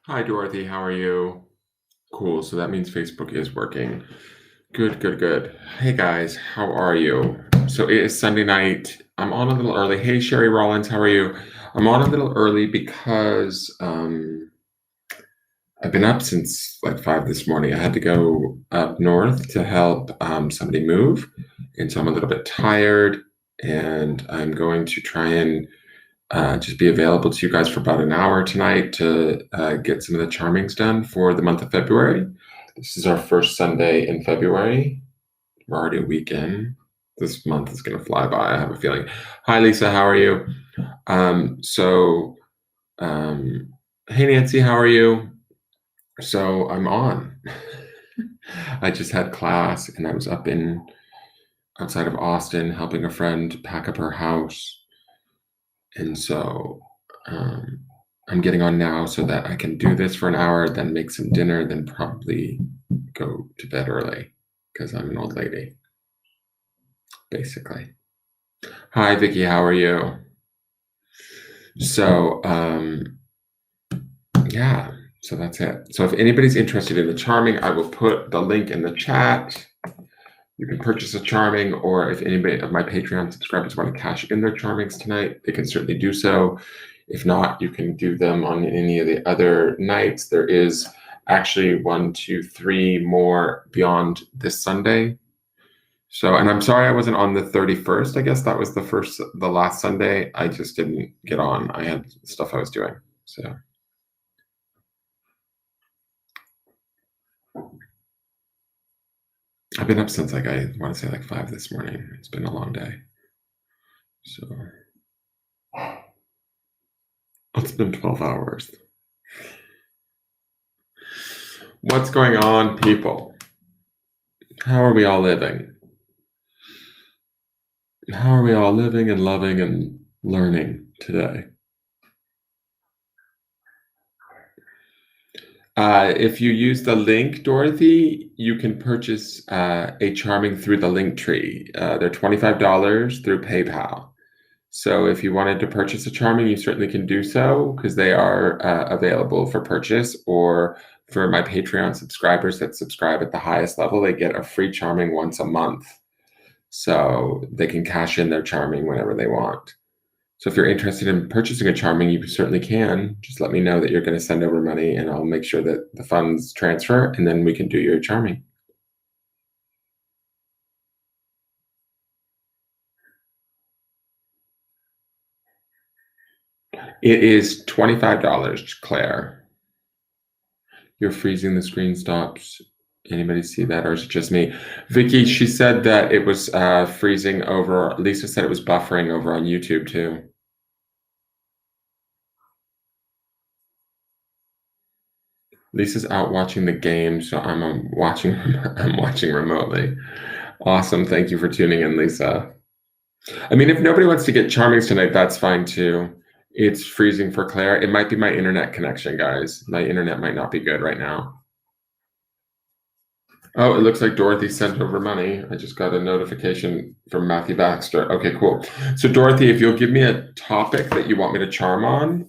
Hi, Dorothy. How are you? Cool. So that means Facebook is working. Good, good, good. Hey, guys. How are you? So it is Sunday night. I'm on a little early. Hey, Sherry Rollins. How are you? I'm on a little early because I've been up since like 5 this morning. I had to go up north to help somebody move. And so I'm a little bit tired. And I'm going to try and just be available to you guys for about an hour tonight to get some of the charmings done for the month of February. This is our first Sunday in February. We're already a weekend. This month is going to fly by, I have a feeling. Hi, Lisa. How are you? Hey, Nancy. How are you? So I'm on. I just had class and I was up in outside of Austin helping a friend pack up her house. And so I'm getting on now so that I can do this for an hour, then make some dinner, then probably go to bed early because I'm an old lady, basically. Hi, Vicky. How are you? So, yeah, so that's it. So if anybody's interested in the charming, I will put the link in the chat. You can purchase a charming, or if anybody of my Patreon subscribers want to cash in their charmings tonight, they can certainly do so. If not, you can do them on any of the other nights. There is actually 1, 2, 3 more beyond this Sunday. So, and I'm sorry I wasn't on the 31st. I guess that was the last Sunday. I just didn't get on. I had stuff I was doing. So. I've been up since like, I want to say like 5 this morning. It's been a long day. So it's been 12 hours. What's going on, people? How are we all living? How are we all living and loving and learning today? If you use the link, Dorothy, you can purchase a charming through the link tree. They're $25 through PayPal. So if you wanted to purchase a charming, you certainly can do so because they are available for purchase. Or for my Patreon subscribers that subscribe at the highest level, they get a free charming once a month. So they can cash in their charming whenever they want. So if you're interested in purchasing a charming, you certainly can. Just let me know that you're going to send over money and I'll make sure that the funds transfer and then we can do your charming. It is $25, Claire. You're freezing, the screen stops. Anybody see that, or is it just me? Vicky, she said that it was freezing over. Lisa said it was buffering over on YouTube too. Lisa's out watching the game, so I'm watching. I'm watching remotely. Awesome. Thank you for tuning in, Lisa. I mean, if nobody wants to get charmings tonight, that's fine too. It's freezing for Claire. It might be my internet connection, guys. My internet might not be good right now. Oh, it looks like Dorothy sent over money. I just got a notification from Matthew Baxter. Okay, cool. So Dorothy, if you'll give me a topic that you want me to charm on.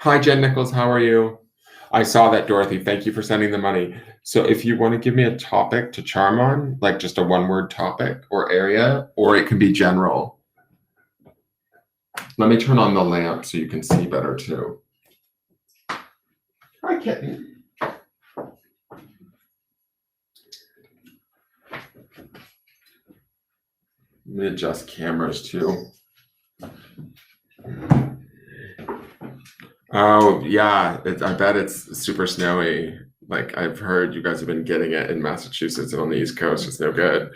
Hi, Jen Nichols. How are you? I saw that, Dorothy. Thank you for sending the money. So if you want to give me a topic to charm on, like just a one-word topic or area, or it can be general. Let me turn on the lamp so you can see better too. Hi, kitten. Let me adjust cameras too. Oh, yeah. I bet it's super snowy. Like I've heard you guys have been getting it in Massachusetts and on the East Coast. It's no good.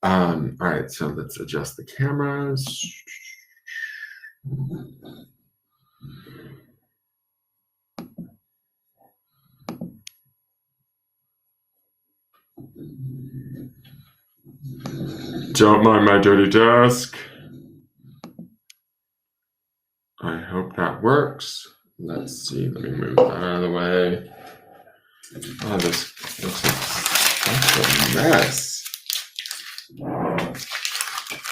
All right, so let's adjust the cameras. Don't mind my dirty desk. I hope that works. Let's see. Let me move that out of the way. Oh, this looks like a mess.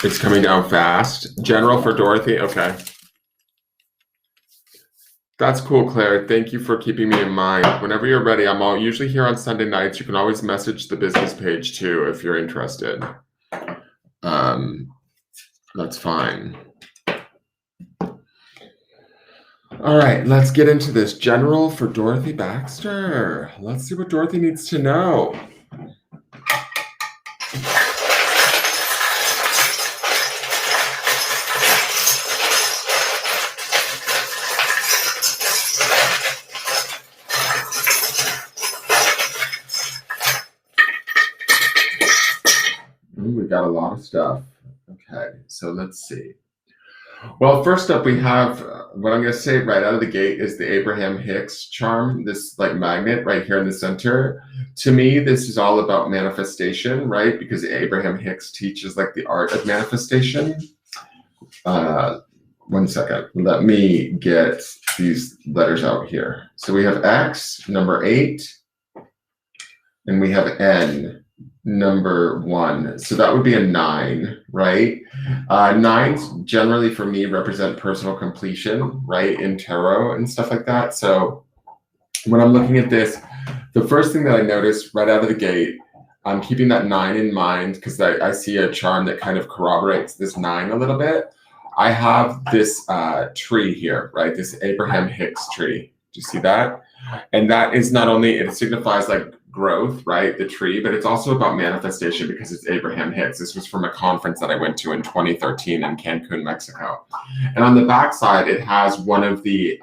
It's coming down fast. General for Dorothy. Okay. That's cool, Claire. Thank you for keeping me in mind. Whenever you're ready, I'm usually here on Sunday nights. You can always message the business page too if you're interested. That's fine. All right, let's get into this. General for Dorothy Baxter. Let's see what Dorothy needs to know. Ooh, we got a lot of stuff. Okay, so let's see. Well, first up, we have what I'm going to say right out of the gate is the Abraham Hicks charm, this like magnet right here in the center. To me, this is all about manifestation, right? Because Abraham Hicks teaches like the art of manifestation. 1 second. Let me get these letters out here. So we have X, number 8, and we have N, number 1. So that would be a 9, right? 9s generally for me represent personal completion, right? In tarot and stuff like that. So when I'm looking at this, the first thing that I notice right out of the gate, I'm keeping that 9 in mind because I see a charm that kind of corroborates this 9 a little bit. I have this tree here, right? This Abraham Hicks tree. Do you see that? And that is not only, it signifies like growth, right? The tree, but it's also about manifestation because it's Abraham Hicks. This was from a conference that I went to in 2013 in Cancun, Mexico. And on the back side, it has one of the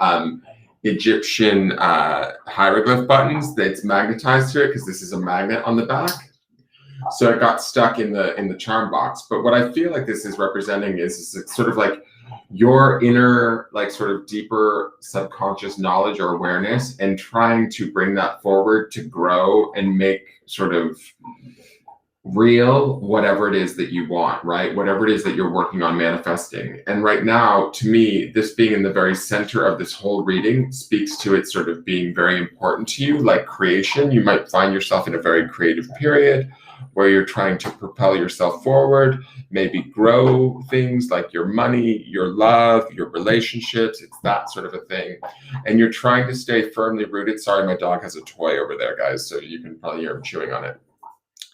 Egyptian hieroglyph buttons that's magnetized to it because this is a magnet on the back. So it got stuck in the charm box. But what I feel like this is representing is sort of like your inner, like sort of deeper subconscious knowledge or awareness and trying to bring that forward to grow and make sort of real whatever it is that you want, right? Whatever it is that you're working on manifesting. And right now, to me, this being in the very center of this whole reading speaks to it sort of being very important to you, like creation. You might find yourself in a very creative period where you're trying to propel yourself forward, maybe grow things like your money, your love, your relationships. It's that sort of a thing. And you're trying to stay firmly rooted. Sorry, my dog has a toy over there, guys, so you can probably hear him chewing on it.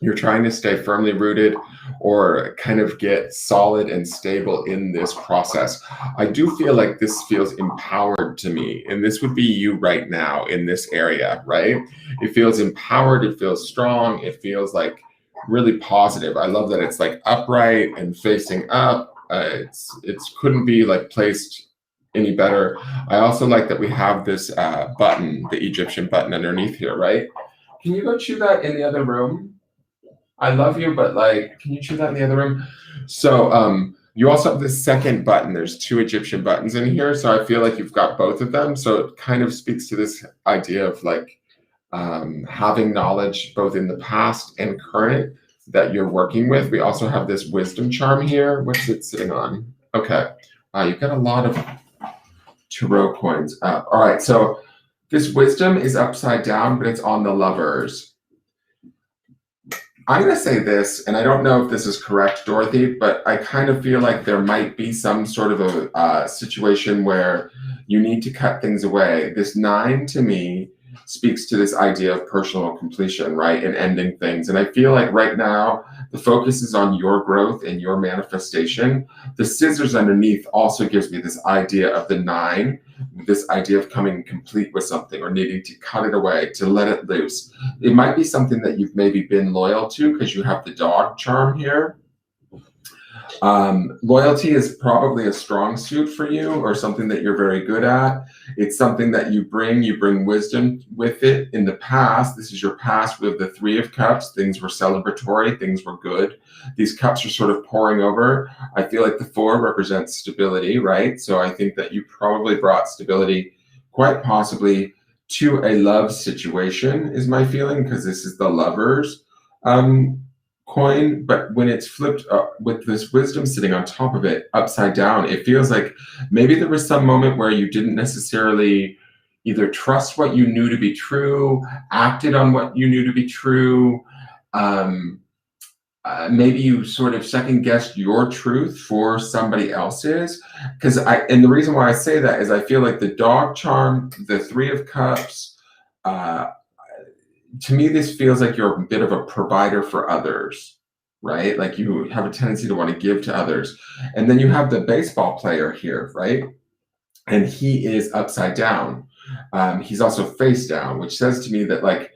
You're trying to stay firmly rooted or kind of get solid and stable in this process. I do feel like this feels empowered to me, and this would be you right now in this area, right? It feels empowered, it feels strong, it feels like really positive. I love that it's like upright and facing up. It's couldn't be like placed any better. I also like that we have this button, the Egyptian button underneath here, right? Can you go chew that in the other room? I love you, but like, can you chew that in the other room? So you also have this second button. There's 2 Egyptian buttons in here. So I feel like you've got both of them. So it kind of speaks to this idea of like having knowledge both in the past and current that you're working with. We also have this wisdom charm here. What's it sitting on? Okay. You've got a lot of tarot coins up. All right. So this wisdom is upside down, but it's on the lovers. I'm going to say this, and I don't know if this is correct, Dorothy, but I kind of feel like there might be some sort of a situation where you need to cut things away. This 9 to me speaks to this idea of personal completion, right? And ending things. And I feel like right now, the focus is on your growth and your manifestation. The scissors underneath also gives me this idea of the 9, this idea of coming complete with something or needing to cut it away, to let it loose. It might be something that you've maybe been loyal to because you have the dog charm here. Loyalty is probably a strong suit for you or something that you're very good at. It's something that you bring wisdom with it. In the past, this is your past. We have the 3 of Cups. Things were celebratory. Things were good. These cups are sort of pouring over. I feel like the 4 represents stability, right? So I think that you probably brought stability quite possibly to a love situation is my feeling, because this is the Lovers coin, but when it's flipped with this wisdom sitting on top of it upside down, it feels like maybe there was some moment where you didn't necessarily either trust what you knew to be true, acted on what you knew to be true, maybe you sort of second guessed your truth for somebody else's. And the reason why I say that is I feel like the dog charm, the Three of Cups, uh, to me, this feels like you're a bit of a provider for others, right? Like you have a tendency to want to give to others. And then you have the baseball player here, right? And he is upside down. He's also face down, which says to me that, like,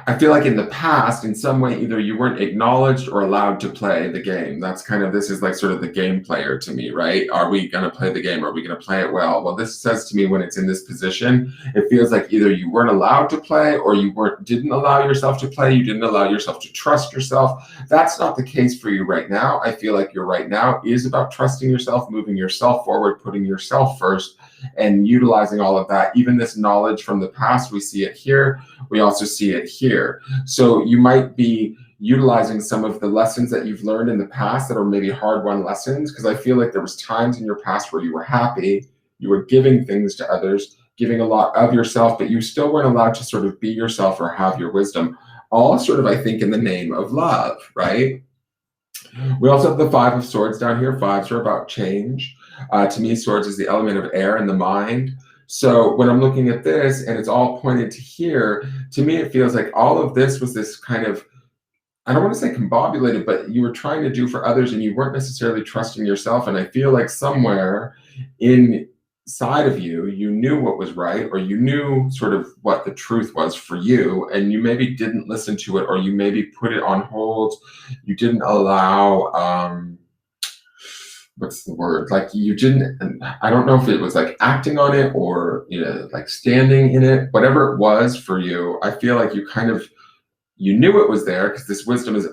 I feel like in the past, in some way, either you weren't acknowledged or allowed to play the game. That's kind of, this is like sort of the game player to me, right? Are we going to play the game? Are we going to play it well? Well, this says to me when it's in this position, it feels like either you weren't allowed to play or you didn't allow yourself to play. You didn't allow yourself to trust yourself. That's not the case for you right now. I feel like your right now is about trusting yourself, moving yourself forward, putting yourself first, and utilizing all of that. Even this knowledge from the past, we see it here. We also see it here. So you might be utilizing some of the lessons that you've learned in the past that are maybe hard-won lessons, because I feel like there was times in your past where you were happy, you were giving things to others, giving a lot of yourself, but you still weren't allowed to sort of be yourself or have your wisdom. All sort of, I think, in the name of love, right? We also have the Five of Swords down here. Fives are about change. To me, swords is the element of air and the mind. So when I'm looking at this and it's all pointed to here, to me, it feels like all of this was this kind of, I don't want to say combobulated, but you were trying to do for others and you weren't necessarily trusting yourself. And I feel like somewhere inside of you, you knew what was right, or you knew sort of what the truth was for you, and you maybe didn't listen to it, or you maybe put it on hold. You didn't allow, what's the word? Like you didn't, I don't know if it was like acting on it or, like standing in it, whatever it was for you. I feel like you kind of, you knew it was there because this wisdom is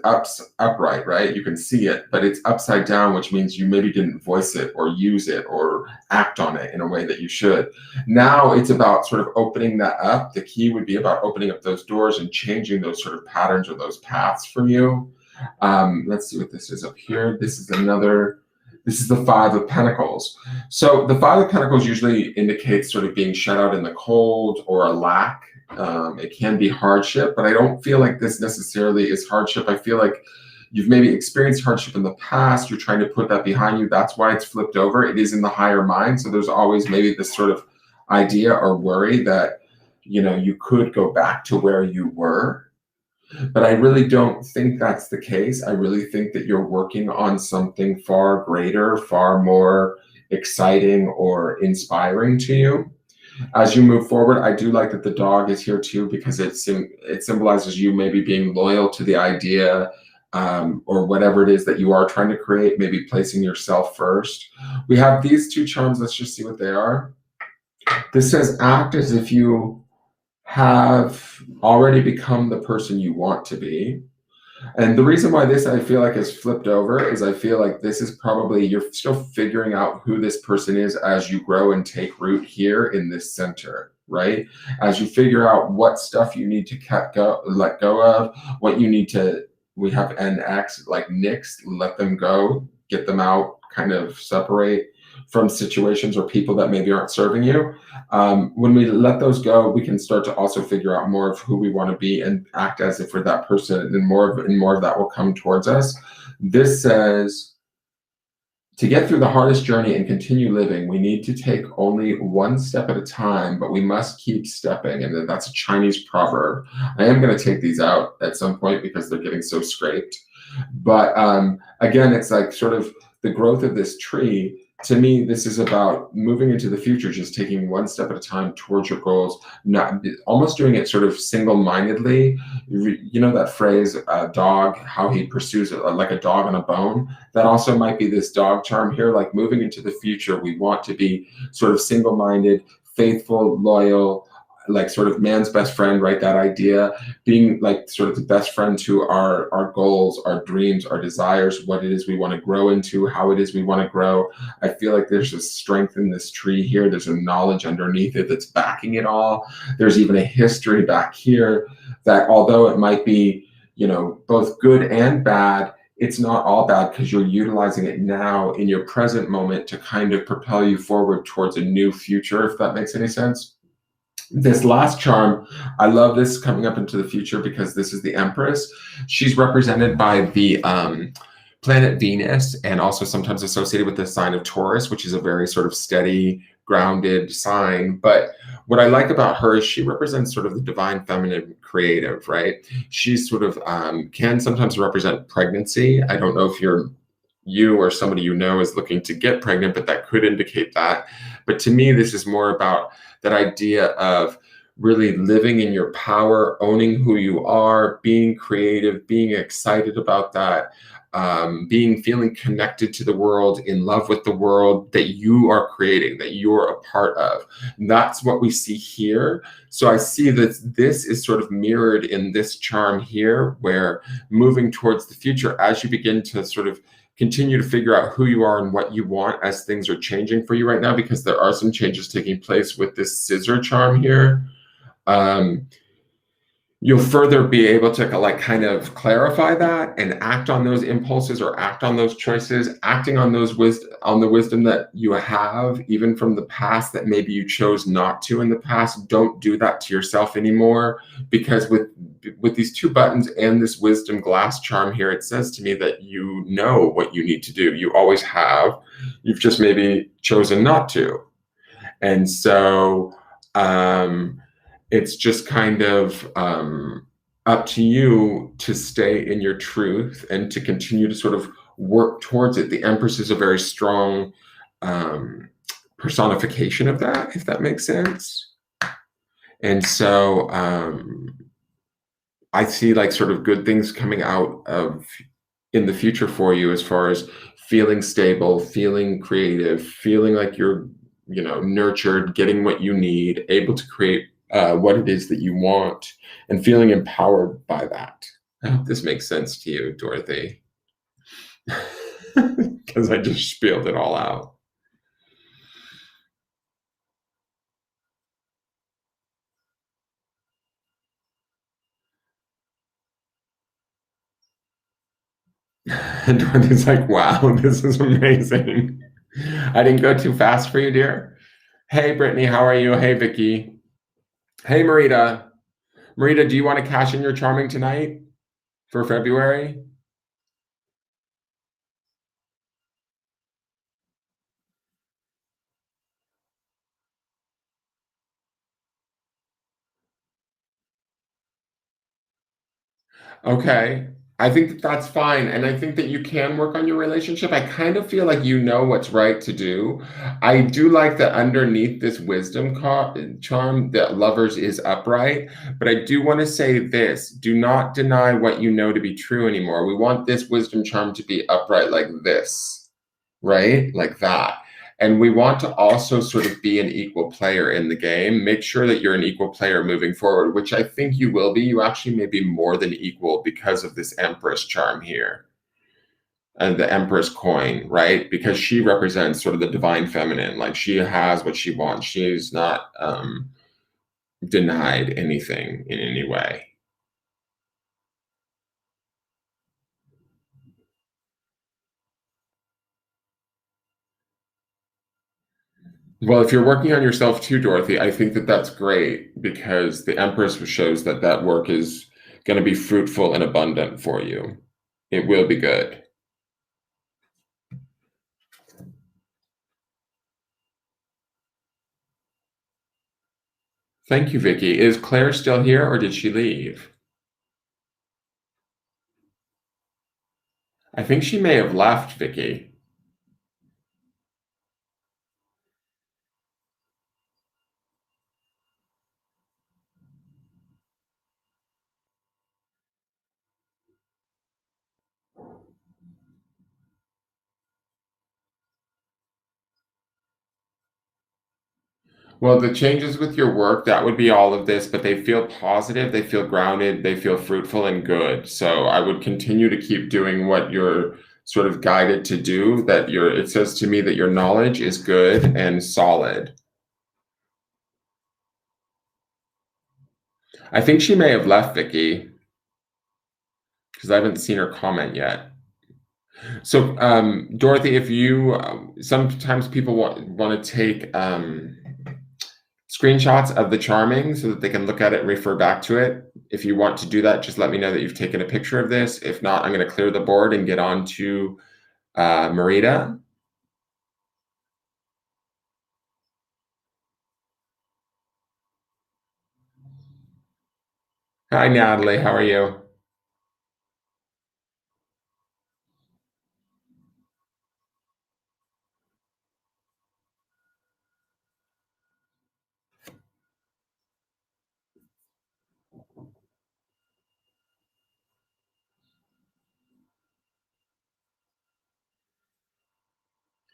upright, right? You can see it, but it's upside down, which means you maybe didn't voice it or use it or act on it in a way that you should. Now it's about sort of opening that up. The key would be about opening up those doors and changing those sort of patterns or those paths for you. Let's see what this is up here. This is the Five of Pentacles. So the Five of Pentacles usually indicates sort of being shut out in the cold or a lack. It can be hardship, but I don't feel like this necessarily is hardship. I feel like you've maybe experienced hardship in the past. You're trying to put that behind you. That's why it's flipped over. It is in the higher mind. So there's always maybe this sort of idea or worry that, you could go back to where you were. But I really don't think that's the case. I really think that you're working on something far greater, far more exciting or inspiring to you. As you move forward, I do like that the dog is here too, because it symbolizes you maybe being loyal to the idea, or whatever it is that you are trying to create, maybe placing yourself first. We have these two charms. Let's just see what they are. This says, act as if you have already become the person you want to be. And the reason why this, I feel like, is flipped over is I feel like this is probably, you're still figuring out who this person is as you grow and take root here in this center, right? As you figure out what stuff you need to let go of, what you need to, we have NX, like nix, let them go, get them out, kind of separate from situations or people that maybe aren't serving you. When we let those go, we can start to also figure out more of who we want to be and act as if we're that person, and more of that will come towards us. This says, to get through the hardest journey and continue living, we need to take only one step at a time, but we must keep stepping. And then that's a Chinese proverb. I am going to take these out at some point because they're getting so scraped. But again, it's like sort of the growth of this tree. To me, this is about moving into the future, just taking one step at a time towards your goals, not almost doing it sort of single-mindedly. You know that phrase, dog, how he pursues it, like a dog on a bone? That also might be this dog charm here, like moving into the future. We want to be sort of single-minded, faithful, loyal, like sort of man's best friend, right? That idea, being like sort of the best friend to our goals, our dreams, our desires, what it is we want to grow into, how it is we want to grow. I feel like there's a strength in this tree here. There's a knowledge underneath it that's backing it all. There's even a history back here that, although it might be, both good and bad, it's not all bad because you're utilizing it now in your present moment to kind of propel you forward towards a new future, if that makes any sense. This last charm, I love this coming up into the future because this is the Empress. She's represented by the planet Venus, and also sometimes associated with the sign of Taurus, which is a very sort of steady, grounded sign. But what I like about her is she represents sort of the divine feminine creative, right? She's sort of can sometimes represent pregnancy. I don't know if you or somebody you know is looking to get pregnant, but that could indicate that. But to me, this is more about that idea of really living in your power, owning who you are, being creative, being excited about that, feeling connected to the world, in love with the world that you are creating, that you're a part of. And that's what we see here. So I see that this is sort of mirrored in this charm here, where moving towards the future, as you begin to sort of continue to figure out who you are and what you want as things are changing for you right now, because there are some changes taking place with this scissor charm here. You'll further be able to like kind of clarify that and act on those impulses or act on those choices, acting on those on the wisdom that you have, even from the past that maybe you chose not to in the past. Don't do that to yourself anymore, because with these two buttons and this wisdom glass charm here, it says to me that you know what you need to do. You always have. You've just maybe chosen not to. And so it's just kind of up to you to stay in your truth and to continue to sort of work towards it. The Empress is a very strong personification of that, if that makes sense. And so I see like sort of good things coming out of in the future for you, as far as feeling stable, feeling creative, feeling like you're, nurtured, getting what you need, able to create what it is that you want, and feeling empowered by that. I hope this makes sense to you, Dorothy, because I just spilled it all out. And Dorothy's like, wow, this is amazing. I didn't go too fast for you, dear. Hey, Brittany, how are you? Hey, Vicky. Hey, Marita. Marita, do you want to cash in your charming tonight for February? Okay. I think that that's fine. And I think that you can work on your relationship. I kind of feel like you know what's right to do. I do like that underneath this wisdom charm, that lovers is upright. But I do want to say this: do not deny what you know to be true anymore. We want this wisdom charm to be upright like this, right? Like that. And we want to also sort of be an equal player in the game. Make sure that you're an equal player moving forward, which I think you will be. You actually may be more than equal because of this Empress charm here and the Empress coin, right? Because she represents sort of the divine feminine. Like, she has what she wants. She's not denied anything in any way. Well, if you're working on yourself too, Dorothy, I think that that's great, because the Empress shows that that work is going to be fruitful and abundant for you. It will be good. Thank you, Vicky. Is Claire still here, or did she leave? I think she may have left, Vicky. Well, the changes with your work, that would be all of this, but they feel positive, they feel grounded, they feel fruitful and good. So I would continue to keep doing what you're sort of guided to do, it says to me that your knowledge is good and solid. I think she may have left, Vicky, because I haven't seen her comment yet. So, Dorothy, if you sometimes people want to take screenshots of the charming so that they can look at it and refer back to it. If you want to do that, just let me know that you've taken a picture of this. If not, I'm going to clear the board and get on to Marita. Hi, Natalie. How are you?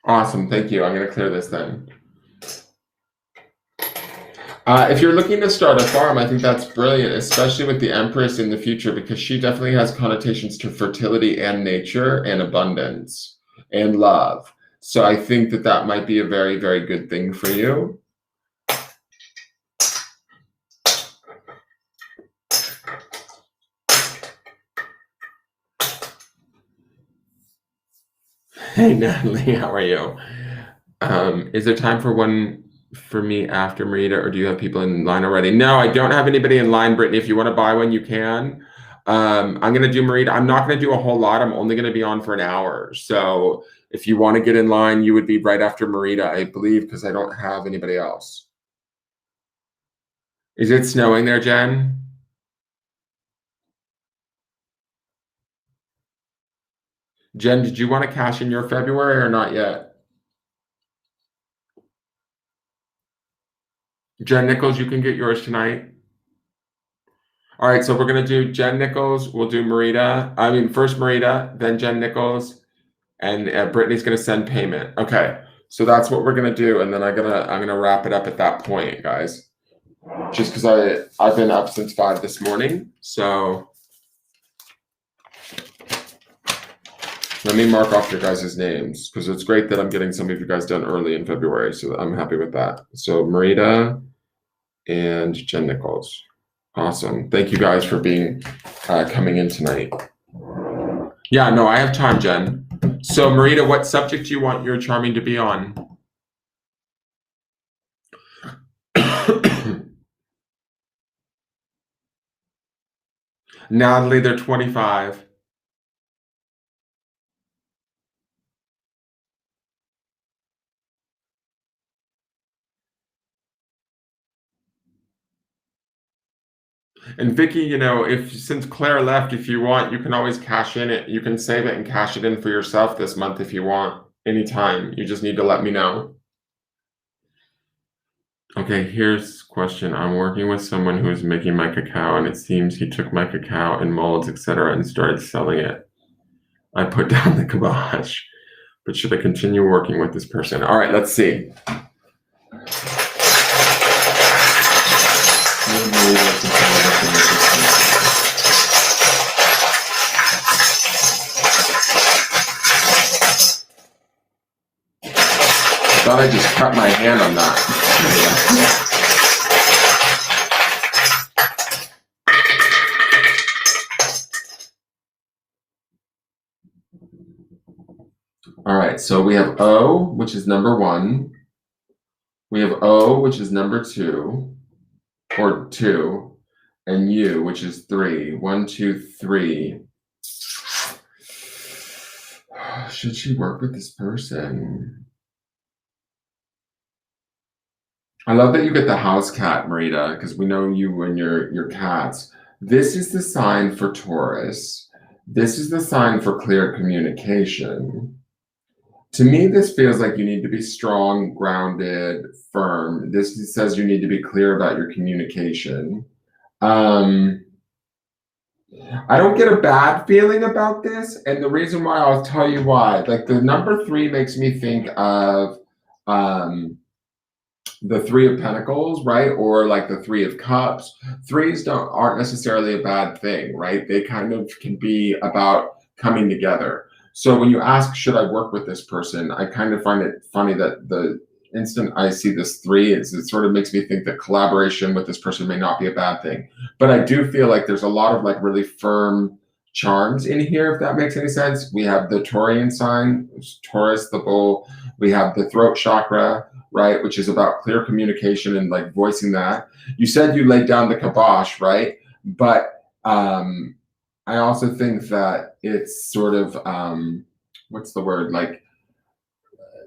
Awesome. Thank you. I'm going to clear this then. If you're looking to start a farm, I think that's brilliant, especially with the Empress in the future, because she definitely has connotations to fertility and nature and abundance and love. So I think that that might be a very, very good thing for you. Hey, Natalie, how are you? Is there time for one for me after Marita, or do you have people in line already? No, I don't have anybody in line, Brittany. If you want to buy one, you can. I'm going to do Marita. I'm not going to do a whole lot. I'm only going to be on for an hour. So if you want to get in line, you would be right after Marita, I believe, because I don't have anybody else. Is it snowing there, Jen? Jen, did you want to cash in your February or not yet? Jen Nichols, you can get yours tonight. All right, so we're going to do Jen Nichols. We'll do Marita. I mean, first Marita, then Jen Nichols, and Brittany's going to send payment. Okay, so that's what we're going to do, and then I'm gonna wrap it up at that point, guys. Just because I've been up since 5 this morning, so let me mark off your guys' names, because it's great that I'm getting some of you guys done early in February, so I'm happy with that. So Marita and Jen Nichols. Awesome. Thank you guys for being coming in tonight. Yeah, no, I have time, Jen. So Marita, what subject do you want your charming to be on? Natalie, they're 25. And Vicky, you know, since Claire left, if you want, you can always cash in it. You can save it and cash it in for yourself this month if you want, anytime. You just need to let me know. Okay, here's a question. I'm working with someone who is making my cacao, and it seems he took my cacao in molds, etc., and started selling it. I put down the kibosh, but should I continue working with this person? All right, let's see. I thought I just cut my hand on that. All right, so we have O, which is number 1. We have O, which is number 2, or 2, and U, which is 3. 1, 2, 3. Should she work with this person? I love that you get the house cat, Marita, because we know you and your cats. This is the sign for Taurus. This is the sign for clear communication. To me, this feels like you need to be strong, grounded, firm. This says you need to be clear about your communication. I don't get a bad feeling about this, and the reason why, I'll tell you why. Like, the number 3 makes me think of the 3 of Pentacles, right? Or like the 3 of Cups. 3s aren't necessarily a bad thing, right? They kind of can be about coming together. So when you ask, should I work with this person? I kind of find it funny that the instant I see this 3, it sort of makes me think that collaboration with this person may not be a bad thing. But I do feel like there's a lot of like really firm charms in here, if that makes any sense. We have the Taurian sign, Taurus, the bull. We have the throat chakra. right? Which is about clear communication and like voicing that. You said you laid down the kibosh, right? But I also think that it's sort of what's the word? Like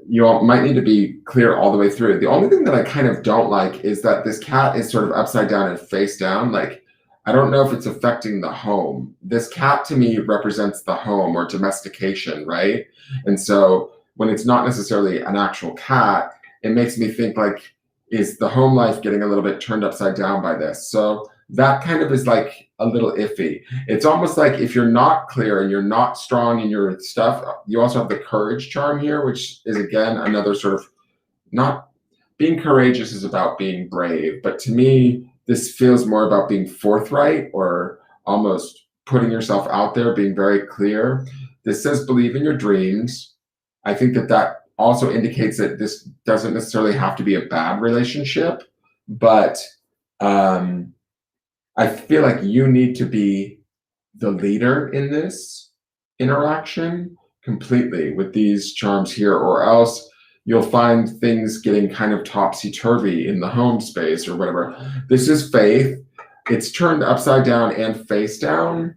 you might need to be clear all the way through. The only thing that I kind of don't like is that this cat is sort of upside down and face down. Like, I don't know if it's affecting the home. This cat to me represents the home or domestication, right? And so when it's not necessarily an actual cat, it makes me think like, is the home life getting a little bit turned upside down by this? So that kind of is like a little iffy. It's almost like if you're not clear and you're not strong in your stuff, you also have the courage charm here, which is again another sort of not being courageous is about being brave. But to me, this feels more about being forthright or almost putting yourself out there, being very clear. This says believe in your dreams. I think that that also indicates that this doesn't necessarily have to be a bad relationship, but I feel like you need to be the leader in this interaction completely with these charms here, or else you'll find things getting kind of topsy-turvy in the home space or whatever. This is faith. It's turned upside down and face down.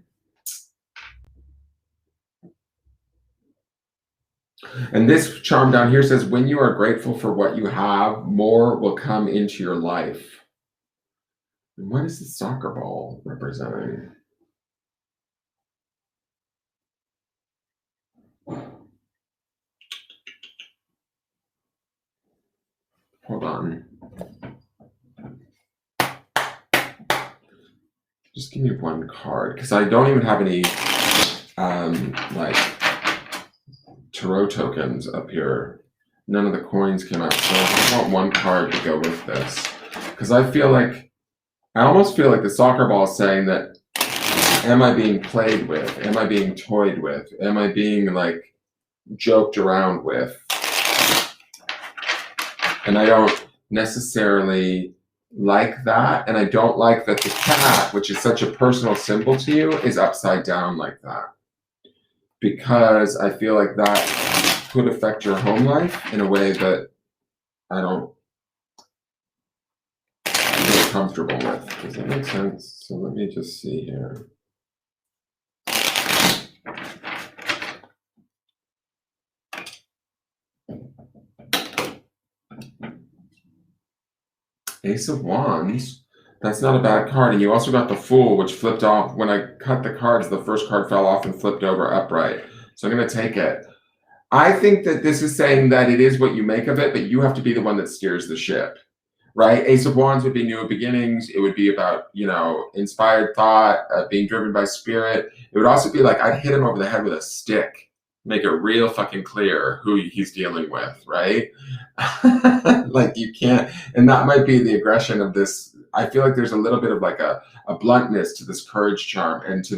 And this charm down here says, when you are grateful for what you have, more will come into your life. And what is the soccer ball representing? Hold on. Just give me one card, because I don't even have any like tarot tokens up here. None of the coins came out, so I just want one card to go with this. Because I almost feel like the soccer ball is saying that, am I being played with? Am I being toyed with? Am I being like joked around with? And I don't necessarily like that. And I don't like that the cat, which is such a personal symbol to you, is upside down like that. Because I feel like that could affect your home life in a way that I don't feel comfortable with. Does that make sense? So let me just see here. Ace of Wands. That's not a bad card. And you also got the Fool, which flipped off. When I cut the cards, the first card fell off and flipped over upright. So I'm going to take it. I think that this is saying that it is what you make of it, but you have to be the one that steers the ship, right? Ace of Wands would be new beginnings. It would be about, inspired thought, being driven by spirit. It would also be like, I'd hit him over the head with a stick. Make it real fucking clear who he's dealing with, right? Like you can't, and that might be the aggression of this. I feel like there's a little bit of like a bluntness to this courage charm, and to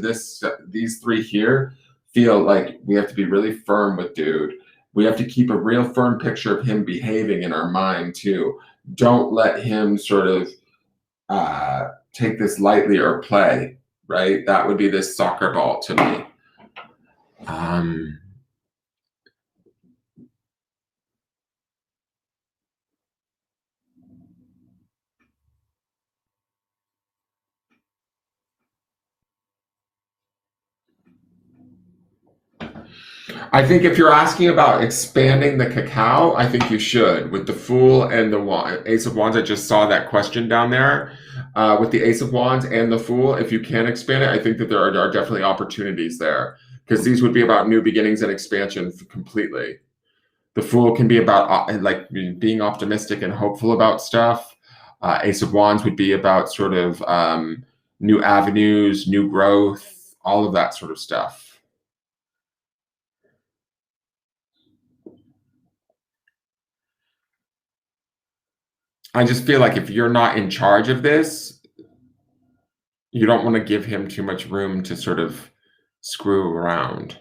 these three here feel like we have to be really firm with dude. We have to keep a real firm picture of him behaving in our mind too. Don't let him sort of take this lightly or play, right? That would be this soccer ball to me. I think if you're asking about expanding the cacao, I think you should. With the Fool and the Ace of Wands, I just saw that question down there. With the Ace of Wands and the Fool, if you can expand it, I think that there are definitely opportunities there. Because these would be about new beginnings and expansion completely. The Fool can be about like being optimistic and hopeful about stuff. Ace of Wands would be about sort of new avenues, new growth, all of that sort of stuff. I just feel like if you're not in charge of this, you don't want to give him too much room to sort of screw around.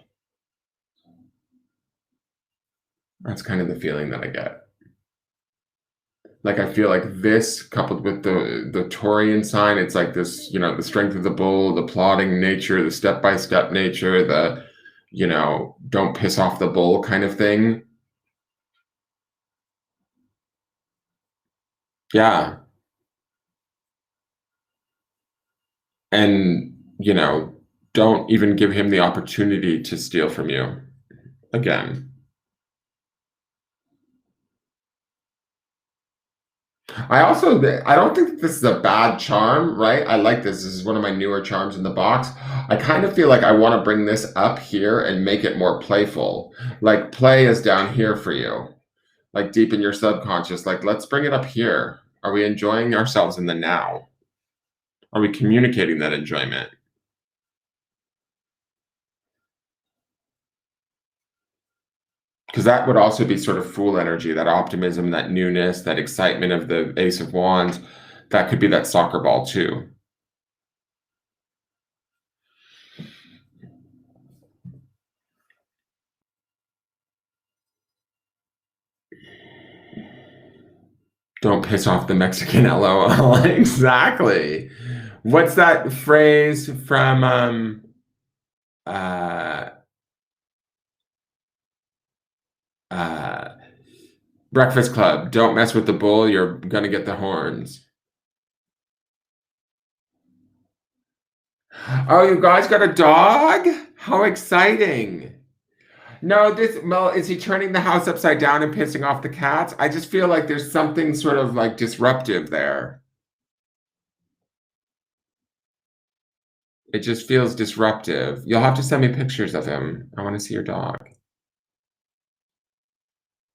That's kind of the feeling that I get. Like I feel like this coupled with the Taurian sign, it's like this, the strength of the bull, the plodding nature, the step-by-step nature, the, don't piss off the bull kind of thing. Yeah. And, don't even give him the opportunity to steal from you again. I don't think this is a bad charm, right? I like this. This is one of my newer charms in the box. I kind of feel like I want to bring this up here and make it more playful. Like play is down here for you, like deep in your subconscious. Like let's bring it up here. Are we enjoying ourselves in the now? Are we communicating that enjoyment? Because that would also be sort of fool energy, that optimism, that newness, that excitement of the Ace of Wands. That could be that soccer ball too. Don't piss off the Mexican, LOL. Exactly. What's that phrase from uh uh Breakfast Club? Don't mess with the bull, you're gonna get the horns. Oh, you guys got a dog? How exciting. No, Mel, is he turning the house upside down and pissing off the cats? I just feel like there's something sort of like disruptive there. It just feels disruptive. You'll have to send me pictures of him. I want to see your dog.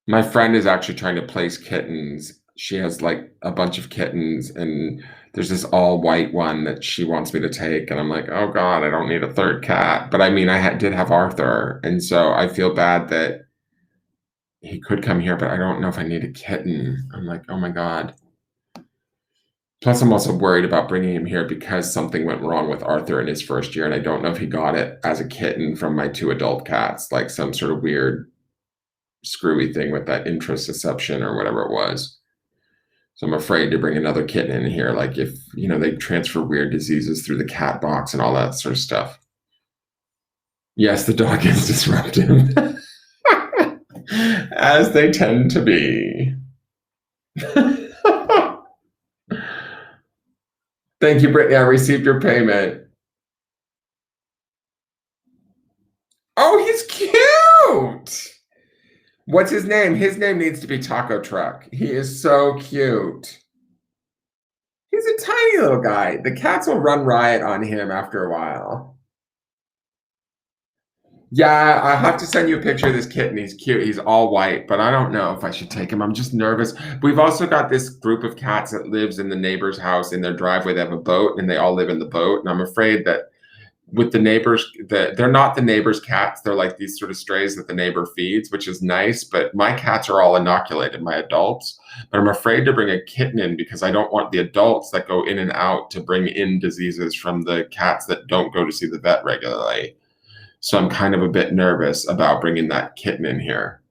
My friend is actually trying to place kittens. She has like a bunch of kittens, and there's this all white one that she wants me to take. And I'm like, oh God, I don't need a third cat. But I mean, did have Arthur. And so I feel bad that he could come here, but I don't know if I need a kitten. I'm like, oh my God. Plus, I'm also worried about bringing him here because something went wrong with Arthur in his first year. And I don't know if he got it as a kitten from my two adult cats, like some sort of weird screwy thing with that intraception or whatever it was. So I'm afraid to bring another kitten in here, like if they transfer weird diseases through the cat box and all that sort of stuff. Yes, the dog is disruptive, as they tend to be. Thank you, Brittany. I received your payment. Oh, he's cute. What's his name? His name needs to be Taco Truck. He is so cute. He's a tiny little guy. The cats will run riot on him after a while. Yeah, I'll have to send you a picture of this kitten. He's cute. He's all white, but I don't know if I should take him. I'm just nervous. We've also got this group of cats that lives in the neighbor's house. In their driveway, they have a boat, and they all live in the boat. And I'm afraid that with the neighbors, they're not the neighbor's cats. They're like these sort of strays that the neighbor feeds, which is nice. But my cats are all inoculated, my adults. But I'm afraid to bring a kitten in because I don't want the adults that go in and out to bring in diseases from the cats that don't go to see the vet regularly. So I'm kind of a bit nervous about bringing that kitten in here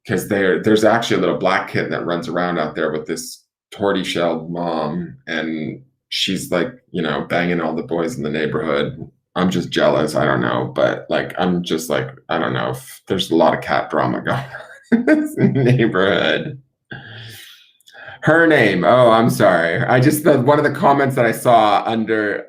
because there's actually a little black kitten that runs around out there with this tortoise-shelled mom, and she's like, banging all the boys in the neighborhood. I'm just jealous. I don't know, but like, I'm just like, I don't know if there's a lot of cat drama going on in this neighborhood. Her name. Oh, I'm sorry. One of the comments that I saw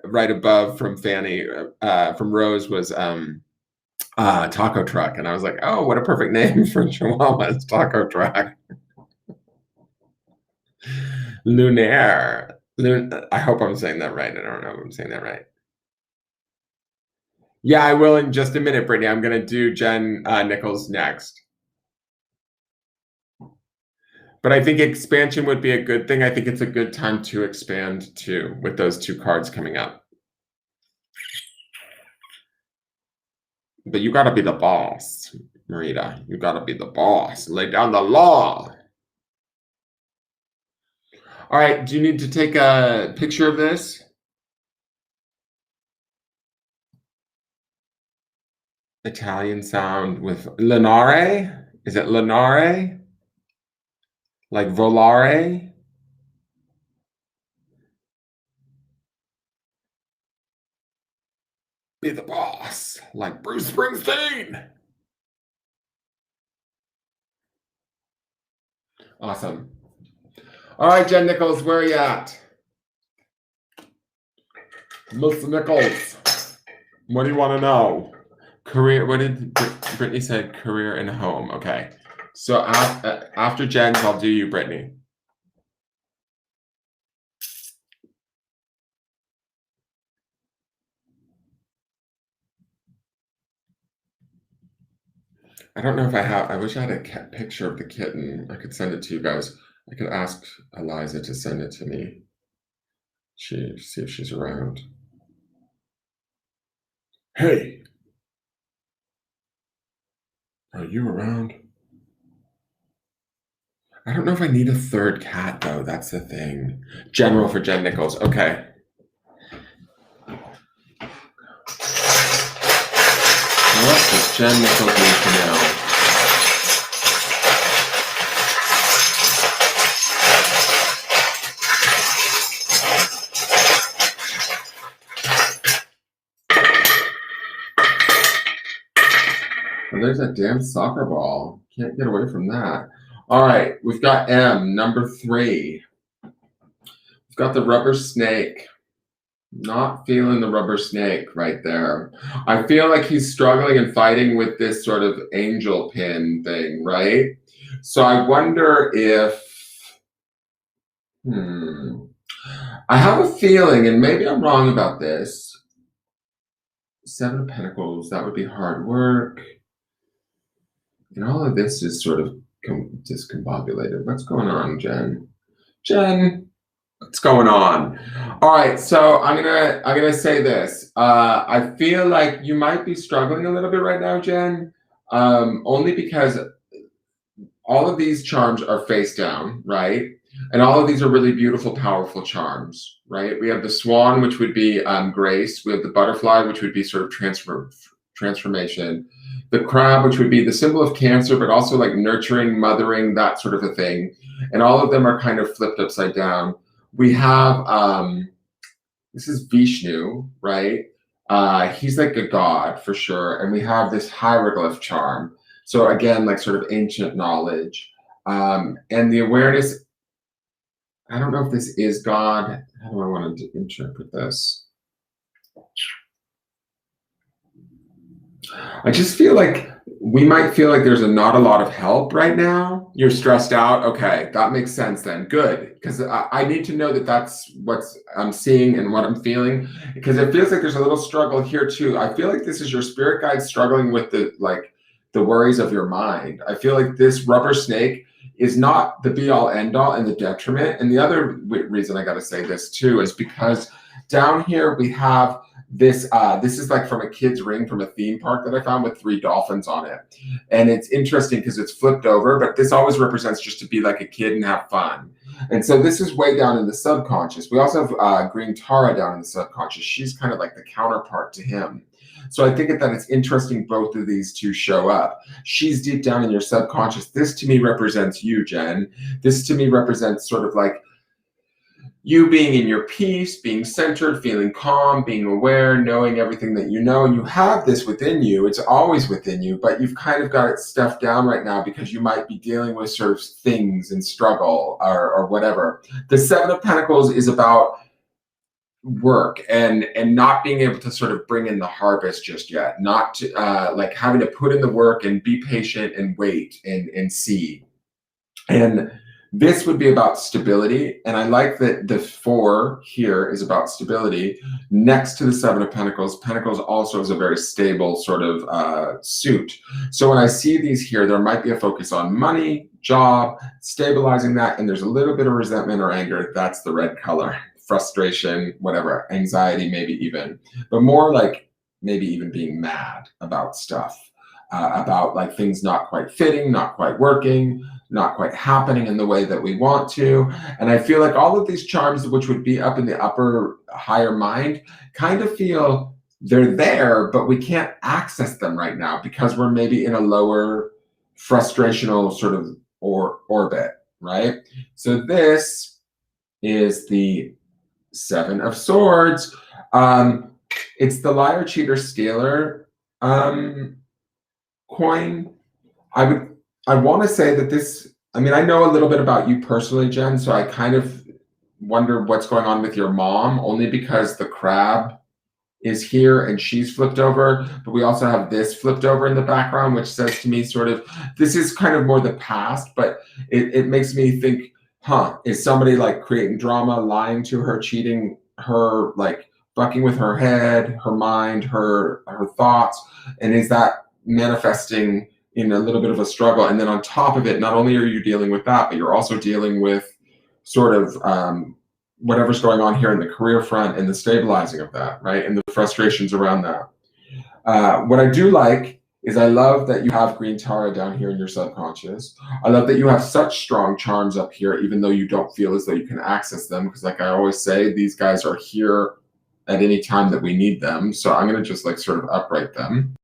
right above from Fanny, from Rose was Taco Truck, and I was like, oh, what a perfect name for Chihuahuas, Taco Truck. Lunaire. I hope I'm saying that right. I don't know if I'm saying that right. Yeah, I will in just a minute, Brittany. I'm going to do Jen Nichols next. But I think expansion would be a good thing. I think it's a good time to expand too with those two cards coming up. But you got to be the boss, Marita. You got to be the boss. Lay down the law. All right. Do you need to take a picture of this? Italian sound with Lenare? Is it Lenare? Like volare? Be the boss, like Bruce Springsteen. Awesome. All right, Jen Nichols, where are you at? Miss Nichols, what do you want to know? Career, what did Brittany said? Career and home. Okay. So after Jen's, I'll do you, Brittany. I don't know if I have, I wish I had a picture of the kitten. I could send it to you guys. I could ask Eliza to send it to me. See if she's around. Hey, are you around? I don't know if I need a third cat though. That's the thing. General for Jen Nichols. Okay. What does Jen Nichols need to know? Well, there's that damn soccer ball. Can't get away from that. All right, we've got M, number 3. We've got the rubber snake. Not feeling the rubber snake right there. I feel like he's struggling and fighting with this sort of angel pin thing, right? So I wonder if, I have a feeling, and maybe I'm wrong about this, 7 of Pentacles, that would be hard work. And all of this is sort of discombobulated. What's going on, Jen? Jen, what's going on? All right, so I'm gonna say this. I feel like you might be struggling a little bit right now, Jen, only because all of these charms are face down, right? And all of these are really beautiful, powerful charms, right? We have the swan, which would be grace. We have the butterfly, which would be sort of transformation. The crab, which would be the symbol of Cancer, but also like nurturing, mothering, that sort of a thing. And all of them are kind of flipped upside down. We have, this is Vishnu, right? He's like a god for sure. And we have this hieroglyph charm. So again, like sort of ancient knowledge. And the awareness, I don't know if this is God. How do I want to interpret this? I just feel like we might feel like there's not a lot of help right now. You're stressed out. Okay, that makes sense then. Good, because I need to know that that's what I'm seeing and what I'm feeling, because it feels like there's a little struggle here too. I feel like this is your spirit guide struggling with the worries of your mind. I feel like this rubber snake is not the be all end all and the detriment. And the other reason I got to say this too is because down here we have this is like from a kid's ring from a theme park that I found with 3 dolphins on it. And it's interesting because it's flipped over, but this always represents just to be like a kid and have fun. And so this is way down in the subconscious. We also have Green Tara down in the subconscious. She's kind of like the counterpart to him. So I think that it's interesting both of these two show up. She's deep down in your subconscious. This to me represents you, Jen. This to me represents sort of like you being in your peace, being centered, feeling calm, being aware, knowing everything that you know. And you have this within you. It's always within you, but you've kind of got it stuffed down right now because you might be dealing with sort of things and struggle or whatever. The 7 of Pentacles is about work and not being able to sort of bring in the harvest just yet, not to, like having to put in the work and be patient and wait and see. And this would be about stability. And I like that the 4 here is about stability next to the 7 of Pentacles. Pentacles also is a very stable sort of suit. So when I see these here, there might be a focus on money, job, stabilizing that. And there's a little bit of resentment or anger. That's the red color. Frustration, whatever, anxiety, maybe even, but more like maybe even being mad about stuff, about like things not quite fitting, not quite working, not quite happening in the way that we want to. And I feel like all of these charms, which would be up in the upper higher mind, kind of feel they're there, but we can't access them right now because we're maybe in a lower frustrational sort of orbit, right? So this is the 7 of Swords. It's the liar, cheater, stealer coin. I want to say that this I mean, I know a little bit about you personally, Jen, so I kind of wonder what's going on with your mom, only because the crab is here and she's flipped over, but we also have this flipped over in the background, which says to me sort of, this is kind of more the past, but it makes me think, is somebody like creating drama, lying to her, cheating her, like fucking with her head, her mind, her thoughts, and is that manifesting in a little bit of a struggle? And then on top of it, not only are you dealing with that, but you're also dealing with sort of whatever's going on here in the career front and the stabilizing of that, right? And the frustrations around that. What I do like is I love that you have green Tara down here in your subconscious. I love that you have such strong charms up here, even though you don't feel as though you can access them. Because like I always say, these guys are here at any time that we need them. So I'm going to just like sort of upright them.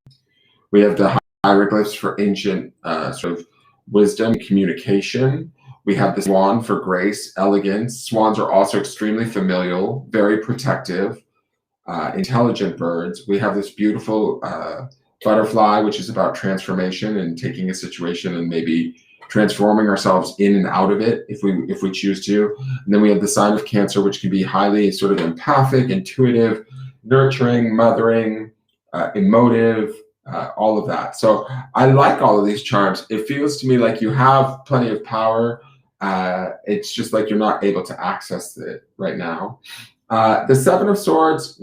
We have the hieroglyphs for ancient sort of wisdom, communication. We have the swan for grace, elegance. Swans are also extremely familial, very protective, intelligent birds. We have this beautiful butterfly, which is about transformation and taking a situation and maybe transforming ourselves in and out of it if we choose to. And then we have the sign of Cancer, which can be highly sort of empathic, intuitive, nurturing, mothering, emotive, all of that. So I like all of these charms. It feels to me like you have plenty of power. It's just like you're not able to access it right now. The Seven of Swords,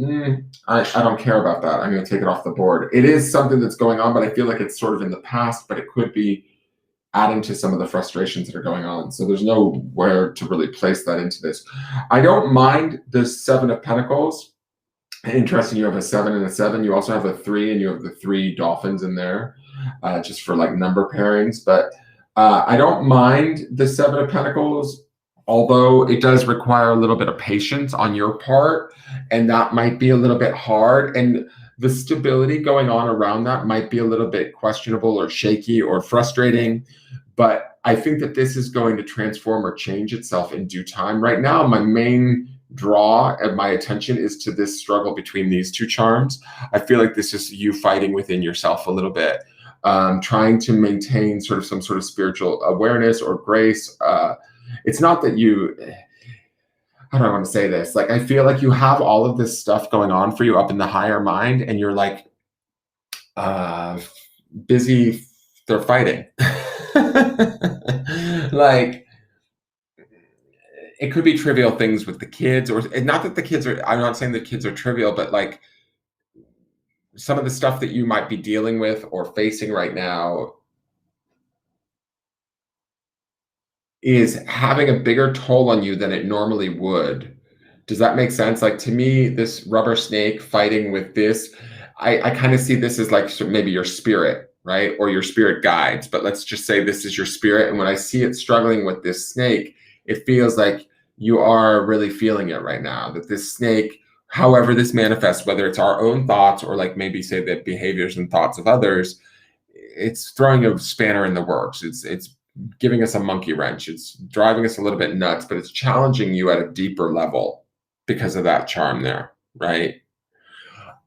I don't care about that. I'm going to take it off the board. It is something that's going on, but I feel like it's sort of in the past, but it could be adding to some of the frustrations that are going on. So there's nowhere to really place that into this. I don't mind the Seven of Pentacles. Interesting, you have a 7 and a 7. You also have a 3, and you have the 3 dolphins in there, just for like number pairings. But I don't mind the 7 of Pentacles, although it does require a little bit of patience on your part, and that might be a little bit hard. And the stability going on around that might be a little bit questionable or shaky or frustrating. But I think that this is going to transform or change itself in due time. Right now, my main draw of my attention is to this struggle between these two charms. I feel like this is you fighting within yourself a little bit, trying to maintain sort of some sort of spiritual awareness or grace. It's not that you, how do I want to say this? Like, I feel like you have all of this stuff going on for you up in the higher mind, and you're like busy, they're fighting. Like, it could be trivial things with the kids, or not that the kids are, I'm not saying the kids are trivial, but like some of the stuff that you might be dealing with or facing right now is having a bigger toll on you than it normally would. Does that make sense? Like, to me, this rubber snake fighting with this, I kind of see this as like maybe your spirit, right? Or your spirit guides, but let's just say this is your spirit. And when I see it struggling with this snake, it feels like you are really feeling it right now, that this snake, however this manifests, whether it's our own thoughts or like maybe say the behaviors and thoughts of others, it's throwing a spanner in the works. It's giving us a monkey wrench. It's driving us a little bit nuts, but it's challenging you at a deeper level because of that charm there, right?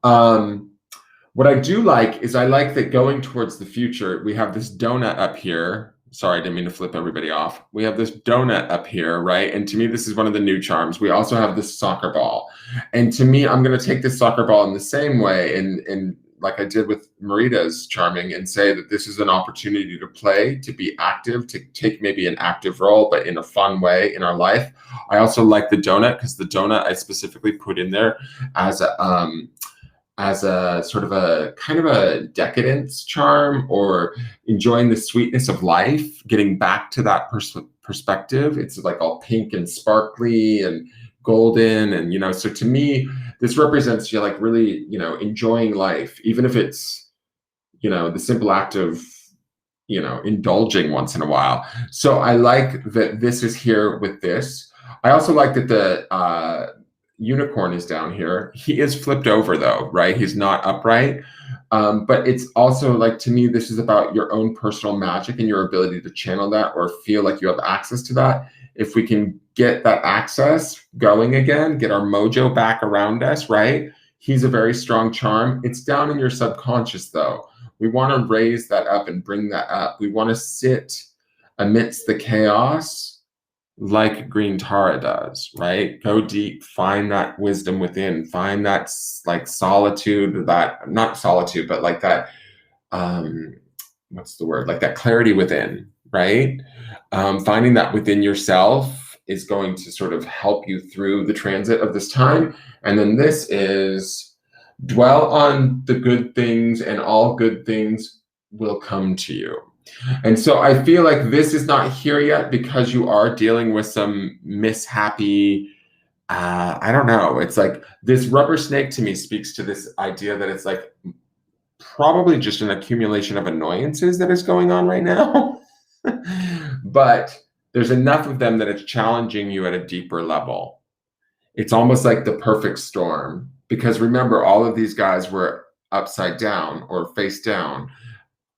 What I do like is I like that going towards the future, we have this donut up here. Sorry, I didn't mean to flip everybody off. We have this donut up here, right? And to me, this is one of the new charms. We also have this soccer ball. And to me, I'm going to take this soccer ball in the same way and like I did with Marita's charming, and say that this is an opportunity to play, to be active, to take maybe an active role, but in a fun way in our life. I also like the donut because the donut I specifically put in there as a sort of a kind of a decadence charm, or enjoying the sweetness of life, getting back to that perspective. It's like all pink and sparkly and golden. And, you know, so to me, this represents you like really, you know, enjoying life, even if it's, you know, the simple act of, you know, indulging once in a while. So I like that this is here with this. I also like that the unicorn is down here. He is flipped over though, right? He's not upright. But it's also like, to me, this is about your own personal magic and your ability to channel that or feel like you have access to that. If we can get that access going again, get our mojo back around us, right? He's a very strong charm. It's down in your subconscious though. We want to raise that up and bring that up. We want to sit amidst the chaos, like Green Tara does, right? Go deep, find that wisdom within, find that like solitude, that not solitude, but like that what's the word? Like that clarity within, right? Finding that within yourself is going to sort of help you through the transit of this time. And then this is dwell on the good things, and all good things will come to you. And so I feel like this is not here yet because you are dealing with some mishappy, I don't know. It's like this rubber snake to me speaks to this idea that it's like probably just an accumulation of annoyances that is going on right now. But there's enough of them that it's challenging you at a deeper level. It's almost like the perfect storm. Because remember, all of these guys were upside down or face down.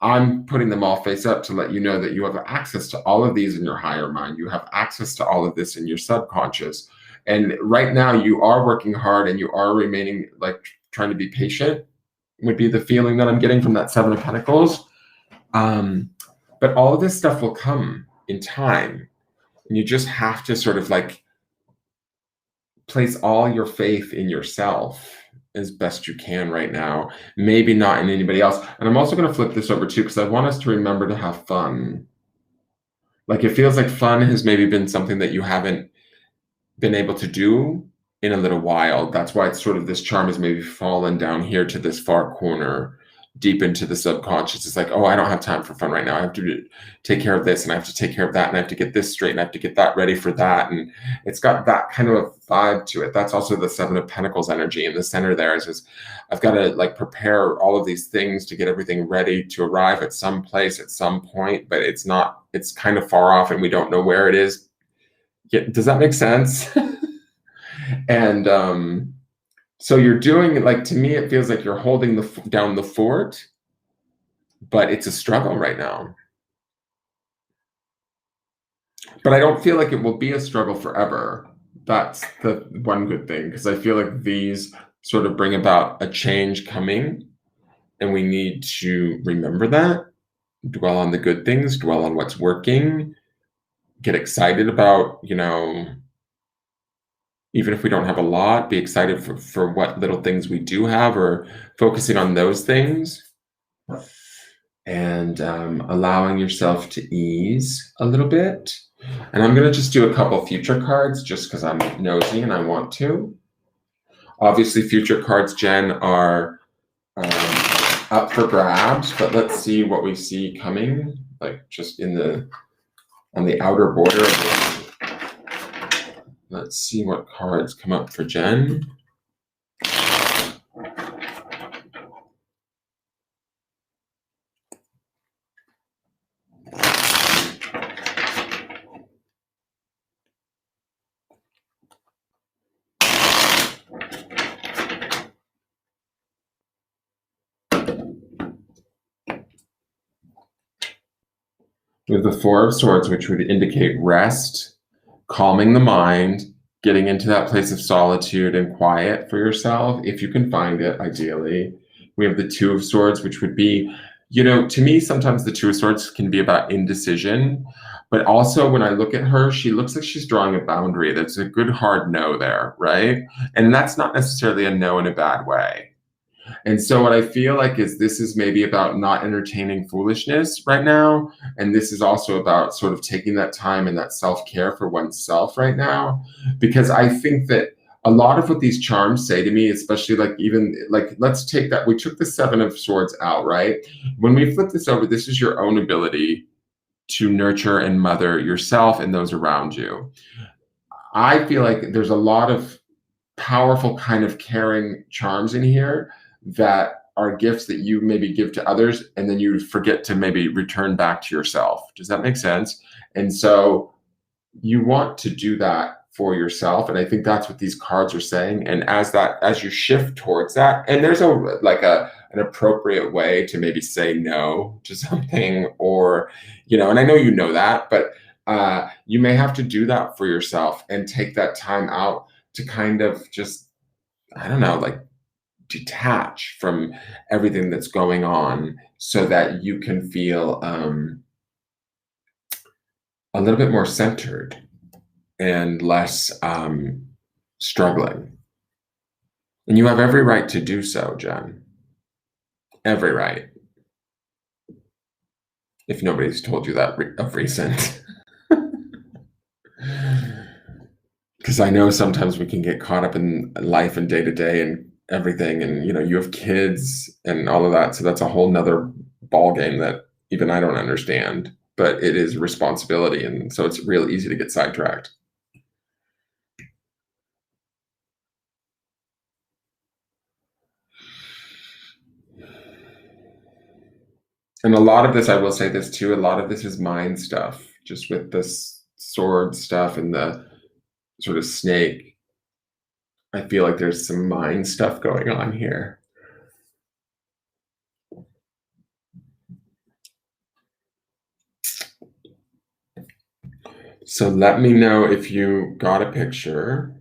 I'm putting them all face up to let you know that you have access to all of these in your higher mind. You have access to all of this in your subconscious. And right now you are working hard and you are remaining like trying to be patient, would be the feeling that I'm getting from that Seven of Pentacles. But all of this stuff will come in time. And you just have to sort of like place all your faith in yourself as best you can right now, maybe not in anybody else. And I'm also going to flip this over too, because I want us to remember to have fun. Like it feels like fun has maybe been something that you haven't been able to do in a little while. That's why it's sort of this charm has maybe fallen down here to this far corner, deep into the subconscious. It's like, oh, I don't have time for fun right now. I have to take care of this, and I have to take care of that, and I have to get this straight, and I have to get that ready for that. And it's got that kind of a vibe to it. That's also the Seven of Pentacles energy in the center there. Is just, I've got to like prepare all of these things to get everything ready to arrive at some place at some point, but it's not, it's kind of far off and we don't know where it is. Does that make sense? And so you're doing, like, to me, it feels like you're holding down the fort, but it's a struggle right now. But I don't feel like it will be a struggle forever. That's the one good thing, because I feel like these sort of bring about a change coming, and we need to remember that, dwell on the good things, dwell on what's working, get excited about, you know, even if we don't have a lot, be excited for what little things we do have, or focusing on those things, and allowing yourself to ease a little bit. And I'm going to just do a couple future cards just because I'm nosy and I want to. Obviously, future cards, Jen, are up for grabs, but let's see what we see coming, like just on the outer border of this. Let's see what cards come up for Jen. We have the Four of Swords, which would indicate rest, calming the mind, getting into that place of solitude and quiet for yourself, if you can find it, ideally. We have the Two of Swords, which would be, you know, to me, sometimes the Two of Swords can be about indecision, but also when I look at her, she looks like she's drawing a boundary. That's a good hard no there, right? And that's not necessarily a no in a bad way. And so what I feel like is this is maybe about not entertaining foolishness right now. And this is also about sort of taking that time and that self-care for oneself right now. Because I think that a lot of what these charms say to me, especially like even like, let's take that, we took the Seven of Swords out, right? When we flip this over, this is your own ability to nurture and mother yourself and those around you. I feel like there's a lot of powerful kind of caring charms in here that are gifts that you maybe give to others and then you forget to maybe return back to yourself. Does that make sense? And so you want to do that for yourself. And I think that's what these cards are saying. And as you shift towards that, and there's an appropriate way to maybe say no to something, or, you know, and I know you know that, but you may have to do that for yourself and take that time out to kind of just, I don't know, like detach from everything that's going on so that you can feel a little bit more centered and less struggling. And you have every right to do so, Jen. Every right. If nobody's told you that of recent. Because I know sometimes we can get caught up in life and day to day and everything, and you have kids and all of that, so that's a whole nother ball game that even I don't understand, but it is responsibility, and so it's real easy to get sidetracked. And a lot of this, I will say this too, a lot of this is mind stuff, just with this sword stuff and the sort of snake. I feel like there's some mind stuff going on here. So let me know if you got a picture.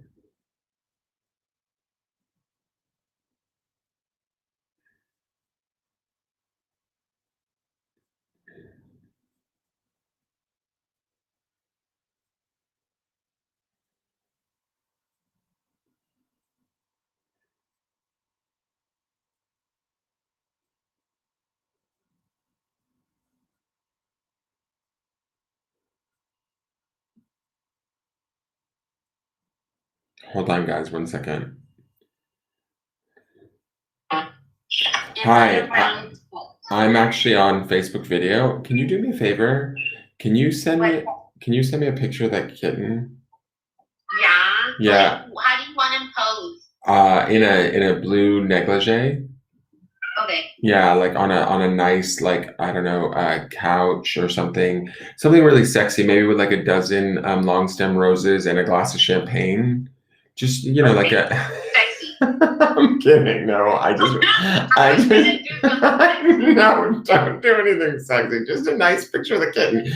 Hold on, guys, 1 second. Hi, I'm actually on Facebook video. Can you do me a favor? Can you send me a picture of that kitten? Yeah. How do you want him posed? In a blue negligee. Okay. Yeah, like on a nice, like, I don't know, couch or something really sexy, maybe with like a dozen long stem roses and a glass of champagne. Just like a. Sexy. I'm kidding. No, I just no, don't do anything sexy. Just a nice picture of the kitten.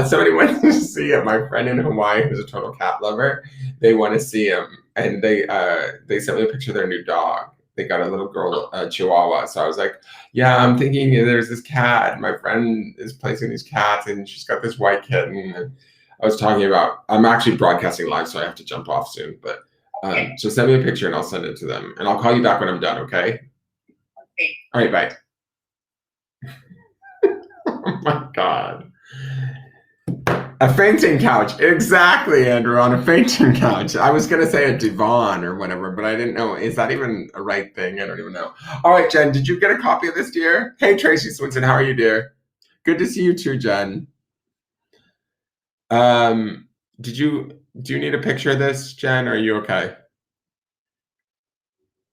Somebody went to see it. My friend in Hawaii, who's a total cat lover, they want to see him, and they sent me a picture of their new dog. They got a little girl, Chihuahua. So I was like, yeah, I'm thinking there's this cat. My friend is placing these cats, and she's got this white kitten. And I was talking about, I'm actually broadcasting live, so I have to jump off soon. But so send me a picture, and I'll send it to them. And I'll call you back when I'm done, okay? Okay. All right, bye. Oh, my God. A fainting couch. Exactly, Andrew, on a fainting couch. I was going to say a divan or whatever, but I didn't know. Is that even a right thing? I don't even know. All right, Jen, did you get a copy of this, dear? Hey, Tracy Swinson, how are you, dear? Good to see you too, Jen. Do you need a picture of this, Jen? Or are you okay?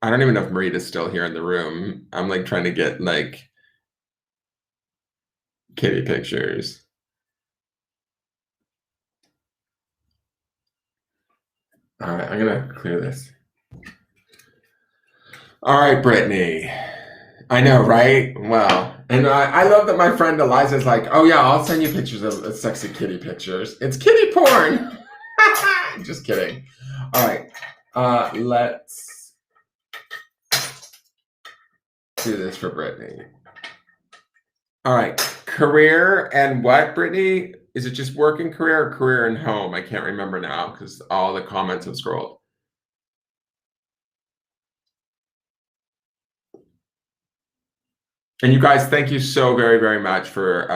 I don't even know if Marita's still here in the room. I'm like trying to get like kitty pictures. All right, I'm gonna clear this. All right, Brittany. I know, right? Well, and I love that my friend Eliza's like, oh yeah, I'll send you pictures of sexy kitty pictures. It's kitty porn. Just kidding. All right, let's do this for Brittany. All right, career and what, Brittany? Is it just working career or career and home? I can't remember now because all the comments have scrolled. And you guys, thank you so very, very much for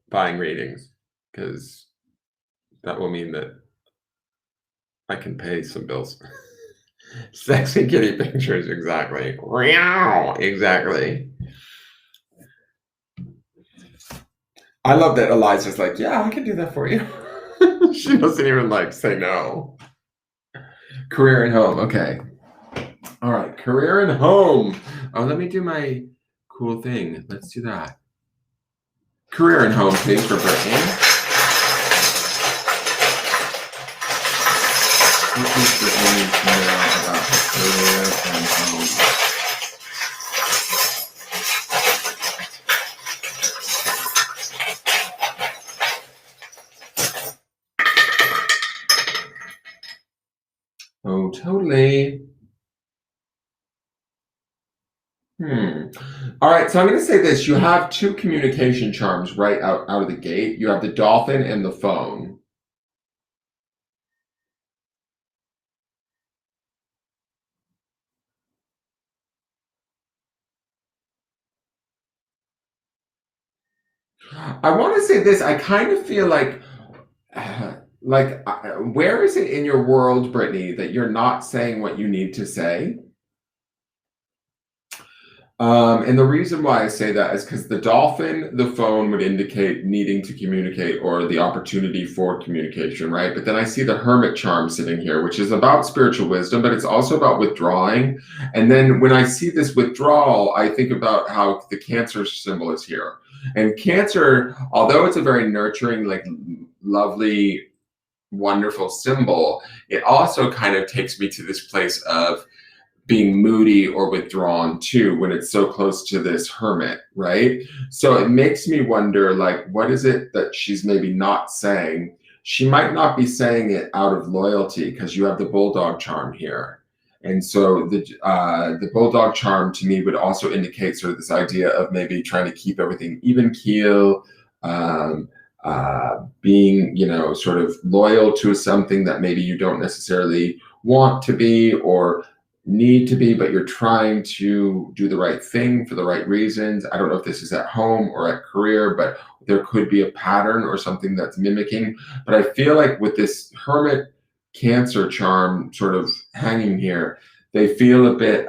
buying readings, because that will mean that I can pay some bills. Sexy kitty pictures, exactly. Exactly. I love that Eliza's like, yeah, I can do that for you. She doesn't even like say no. Career and home, okay. All right, career and home. Oh, let me do my cool thing. Let's do that. Career and home, please, for Brittany. What does Brittany need to know about her career and home? Oh, totally. All right, so I'm going to say this. You have two communication charms right out of the gate. You have the dolphin and the phone. I want to say this. I kind of feel like, where is it in your world, Brittany, that you're not saying what you need to say? And the reason why I say that is because the dolphin, the phone would indicate needing to communicate or the opportunity for communication, right? But then I see the hermit charm sitting here, which is about spiritual wisdom, but it's also about withdrawing. And then when I see this withdrawal, I think about how the Cancer symbol is here. And Cancer, although it's a very nurturing, like lovely, wonderful symbol, it also kind of takes me to this place of being moody or withdrawn too when it's so close to this hermit, right? So it makes me wonder, like, what is it that she's maybe not saying? She might not be saying it out of loyalty because you have the bulldog charm here. And so the bulldog charm to me would also indicate sort of this idea of maybe trying to keep everything even keel, um, being, sort of loyal to something that maybe you don't necessarily want to be or need to be, but you're trying to do the right thing for the right reasons. I don't know if this is at home or at career, but there could be a pattern or something that's mimicking. But I feel like with this hermit Cancer charm sort of hanging here, they feel a bit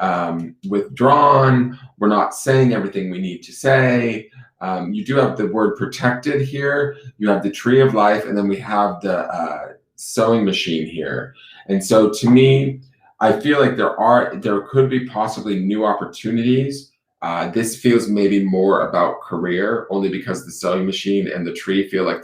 withdrawn. We're not saying everything we need to say. You do have the word protected here. You have the tree of life, and then we have the sewing machine here. And so to me, I feel like there could be possibly new opportunities. This feels maybe more about career, only because the sewing machine and the tree feels like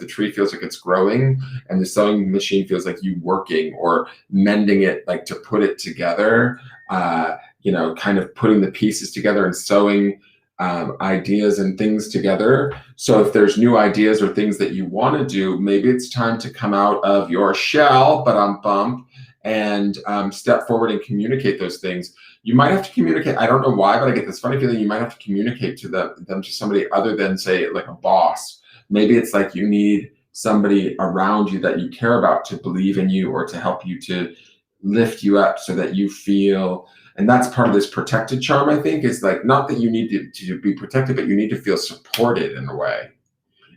it's growing, and the sewing machine feels like you working or mending it, like to put it together. Kind of putting the pieces together and sewing ideas and things together. So if there's new ideas or things that you want to do, maybe it's time to come out of your shell, but I'm bummed, and step forward and communicate those things. You might have to communicate. I don't know why, but I get this funny feeling you might have to communicate to them to somebody other than, say, like a boss. Maybe it's like you need somebody around you that you care about to believe in you or to help you, to lift you up so that you feel. And that's part of this protected charm, I think, is like, not that you need to be protected, but you need to feel supported in a way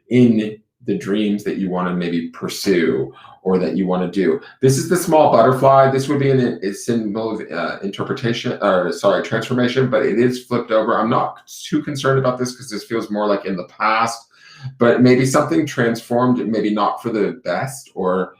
in the dreams that you want to maybe pursue or that you want to do. This is the small butterfly. This would be a symbol of transformation, but it is flipped over. I'm not too concerned about this because this feels more like in the past, but maybe something transformed, maybe not for the best, or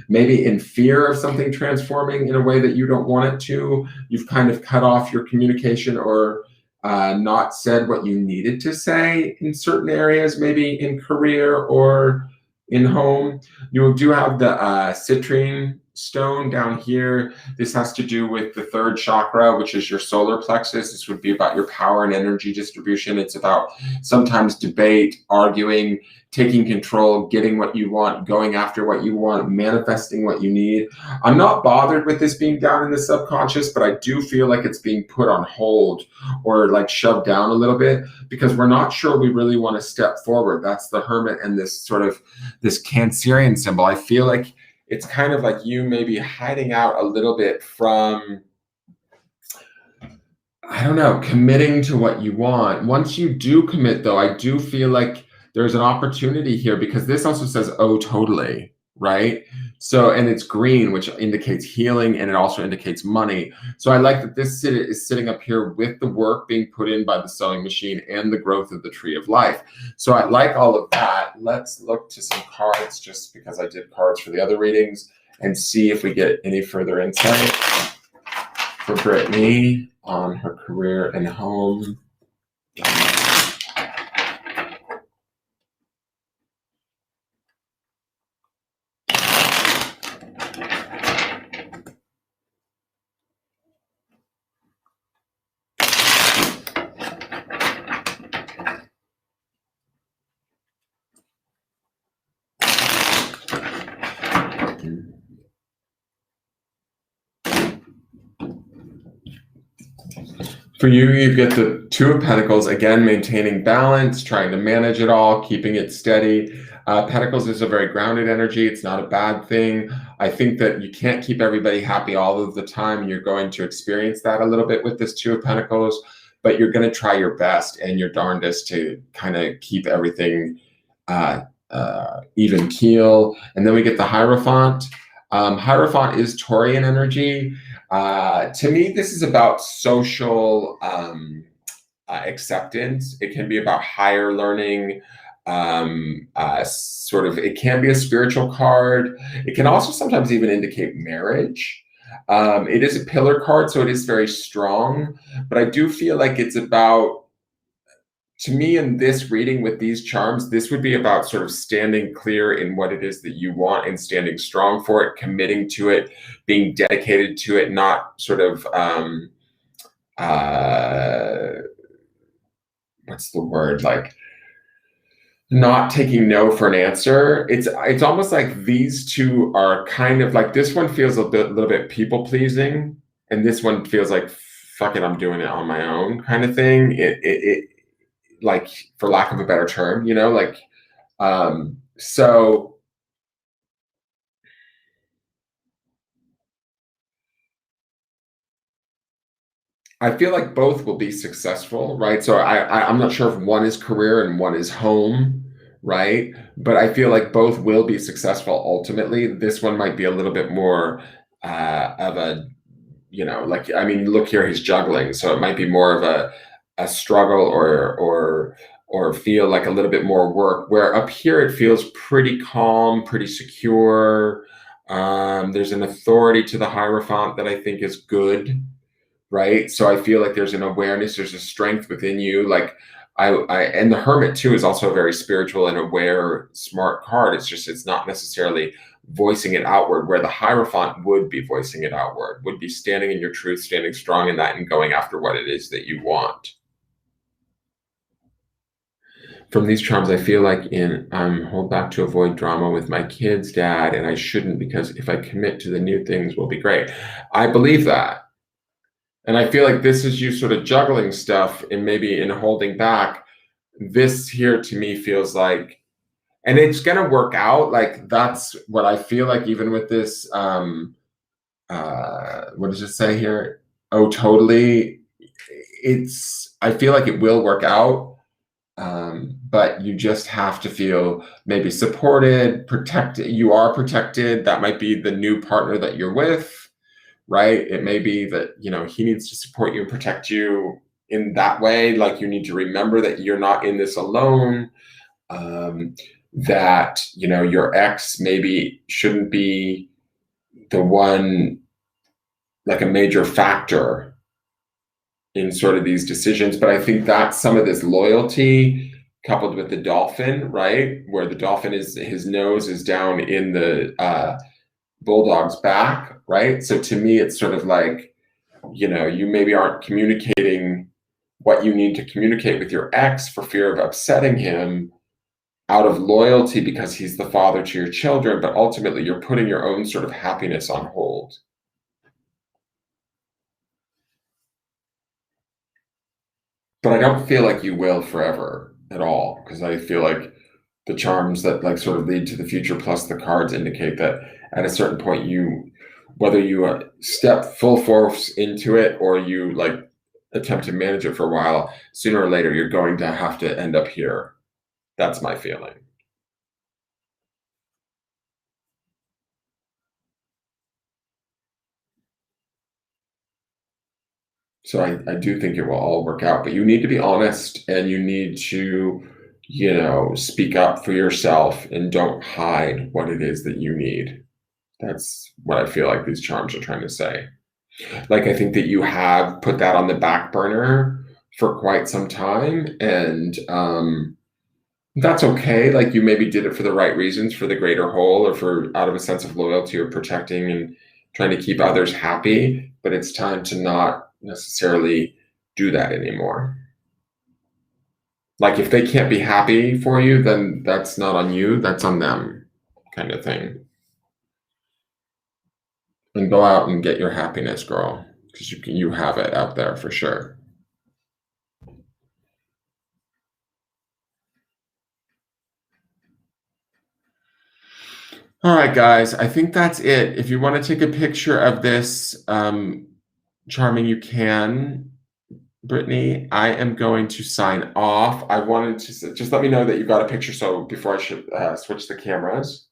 maybe in fear of something transforming in a way that you don't want it to. You've kind of cut off your communication or not said what you needed to say in certain areas, maybe in career or in home. You do have the citrine stone down here. This has to do with the third chakra, which is your solar plexus. This would be about your power and energy distribution. It's about sometimes debate, arguing, taking control, getting what you want, going after what you want, manifesting what you need. I'm not bothered with this being down in the subconscious, but I do feel like it's being put on hold or like shoved down a little bit because we're not sure we really want to step forward. That's the hermit and this sort of this Cancerian symbol. I feel like it's kind of like you maybe hiding out a little bit from, I don't know, committing to what you want. Once you do commit, though, I do feel like there's an opportunity here because this also says, oh, totally, right? So, and it's green, which indicates healing, and it also indicates money. So I like that this is sitting up here with the work being put in by the sewing machine and the growth of the tree of life. So I like all of that. Let's look to some cards just because I did cards for the other readings and see if we get any further insight for Brittany on her career and home. For you, you get the Two of Pentacles, again, maintaining balance, trying to manage it all, keeping it steady. Pentacles is a very grounded energy. It's not a bad thing. I think that you can't keep everybody happy all of the time, and you're going to experience that a little bit with this Two of Pentacles, but you're going to try your best and your darndest to kind of keep everything even keel. And then we get the Hierophant. Hierophant is Taurian energy. To me, this is about social acceptance. It can be about higher learning. It can be a spiritual card. It can also sometimes even indicate marriage. It is a pillar card, so it is very strong, but I do feel like it's about, to me, in this reading with these charms, this would be about sort of standing clear in what it is that you want and standing strong for it, committing to it, being dedicated to it, not sort of what's the word, like not taking no for an answer. It's almost like these two are kind of like, this one feels little bit people pleasing, and this one feels like, fuck it, I'm doing it on my own kind of thing. It like, for lack of a better term, like, so I feel like both will be successful, right? So I'm not sure if one is career and one is home, right? But I feel like both will be successful ultimately. This one might be a little bit more of a, like, I mean, look here, he's juggling, so it might be more of a struggle or feel like a little bit more work. Where up here it feels pretty calm, pretty secure. There's an authority to the Hierophant that I think is good, right? So I feel like there's an awareness, there's a strength within you. Like I and the Hermit too is also a very spiritual and aware, smart card. It's not necessarily voicing it outward, where the Hierophant would be voicing it outward, would be standing in your truth, standing strong in that, and going after what it is that you want. From these charms, I feel like I'm hold back to avoid drama with my kids, dad, and I shouldn't, because if I commit to the new things will be great. I believe that. And I feel like this is you sort of juggling stuff and maybe in holding back. This here to me feels like, and it's going to work out. Like, that's what I feel like, even with this, what does it say here? Oh, totally. I feel like it will work out. But you just have to feel maybe supported, protected. You are protected. That might be the new partner that you're with, right? It may be that, he needs to support you and protect you in that way. Like, you need to remember that you're not in this alone. That, your ex maybe shouldn't be the one, like a major factor in sort of these decisions. But I think that some of this loyalty coupled with the dolphin, right? Where the dolphin his nose is down in the bulldog's back, right? So to me, it's sort of like, you maybe aren't communicating what you need to communicate with your ex for fear of upsetting him out of loyalty because he's the father to your children, but ultimately you're putting your own sort of happiness on hold. But I don't feel like you will forever at all, because I feel like the charms that like sort of lead to the future plus the cards indicate that at a certain point, whether you step full force into it or you like attempt to manage it for a while, sooner or later you're going to have to end up here. That's my feeling. So I do think it will all work out, but you need to be honest and you need to, speak up for yourself and don't hide what it is that you need. That's what I feel like these charms are trying to say. Like, I think that you have put that on the back burner for quite some time, and that's okay. Like, you maybe did it for the right reasons, for the greater whole, or for out of a sense of loyalty or protecting and trying to keep others happy, but it's time to not necessarily do that anymore. Like, if they can't be happy for you, then that's not on you, that's on them, kind of thing. And go out and get your happiness, girl, because you have it out there for sure. All right, guys, I think that's it. If you want to take a picture of this charming, you can. Brittany, I am going to sign off. I wanted to just let me know that you got a picture, so before I should switch the cameras.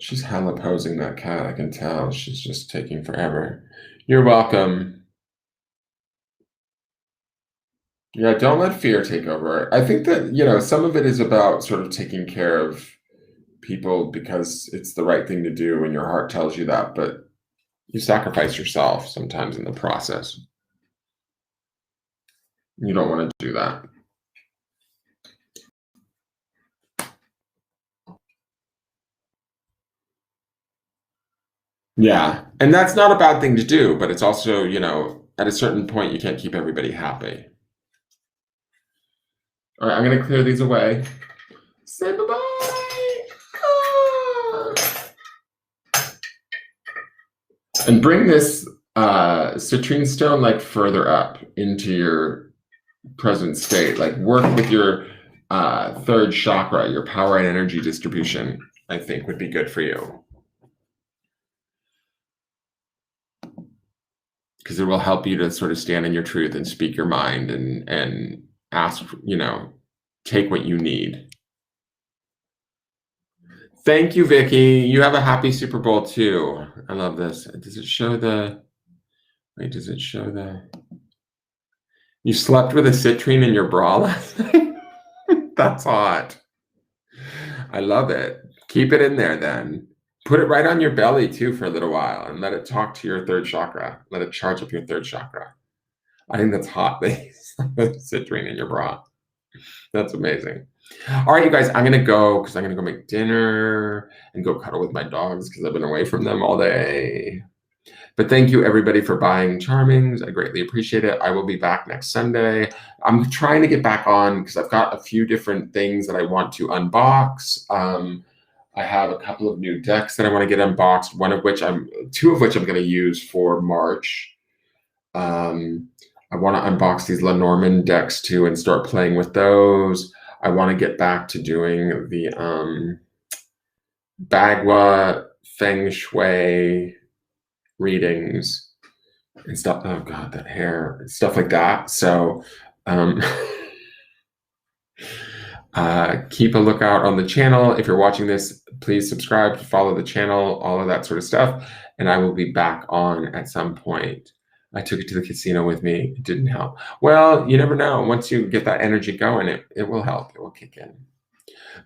She's hella posing, that cat. I can tell. She's just taking forever. You're welcome. Yeah, don't let fear take over. I think that, some of it is about sort of taking care of people because it's the right thing to do and your heart tells you that, but you sacrifice yourself sometimes in the process. You don't want to do that. Yeah. And that's not a bad thing to do, but it's also, at a certain point, you can't keep everybody happy. All right, I'm going to clear these away. Say bye-bye. And bring this citrine stone like further up into your present state. Like work with your third chakra, your power and energy distribution, I think would be good for you. Because it will help you to sort of stand in your truth and speak your mind and ask, take what you need. Thank you, Vicky. You have a happy Super Bowl too. I love this. Does it show the... Wait, does it show the... You slept with a citrine in your bra last night? That's hot. I love it. Keep it in there then. Put it right on your belly too for a little while and let it talk to your third chakra. Let it charge up your third chakra. I think that's hot. Citrine in your bra. That's amazing. All right, you guys, I'm going to go because I'm going to go make dinner and go cuddle with my dogs because I've been away from them all day. But thank you, everybody, for buying Charmings. I greatly appreciate it. I will be back next Sunday. I'm trying to get back on because I've got a few different things that I want to unbox. I have a couple of new decks that I want to get unboxed, two of which I'm going to use for March. I want to unbox these Lenormand decks too and start playing with those. I want to get back to doing the Bagua Feng Shui readings and stuff. Oh God, that hair, stuff like that. So keep a lookout on the channel. If you're watching this, please subscribe, follow the channel, all of that sort of stuff. And I will be back on at some point. I took it to the casino with me. It didn't help. Well, you never know. Once you get that energy going, it will help. It will kick in.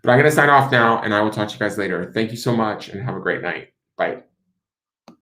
But I'm going to sign off now, and I will talk to you guys later. Thank you so much, and have a great night. Bye.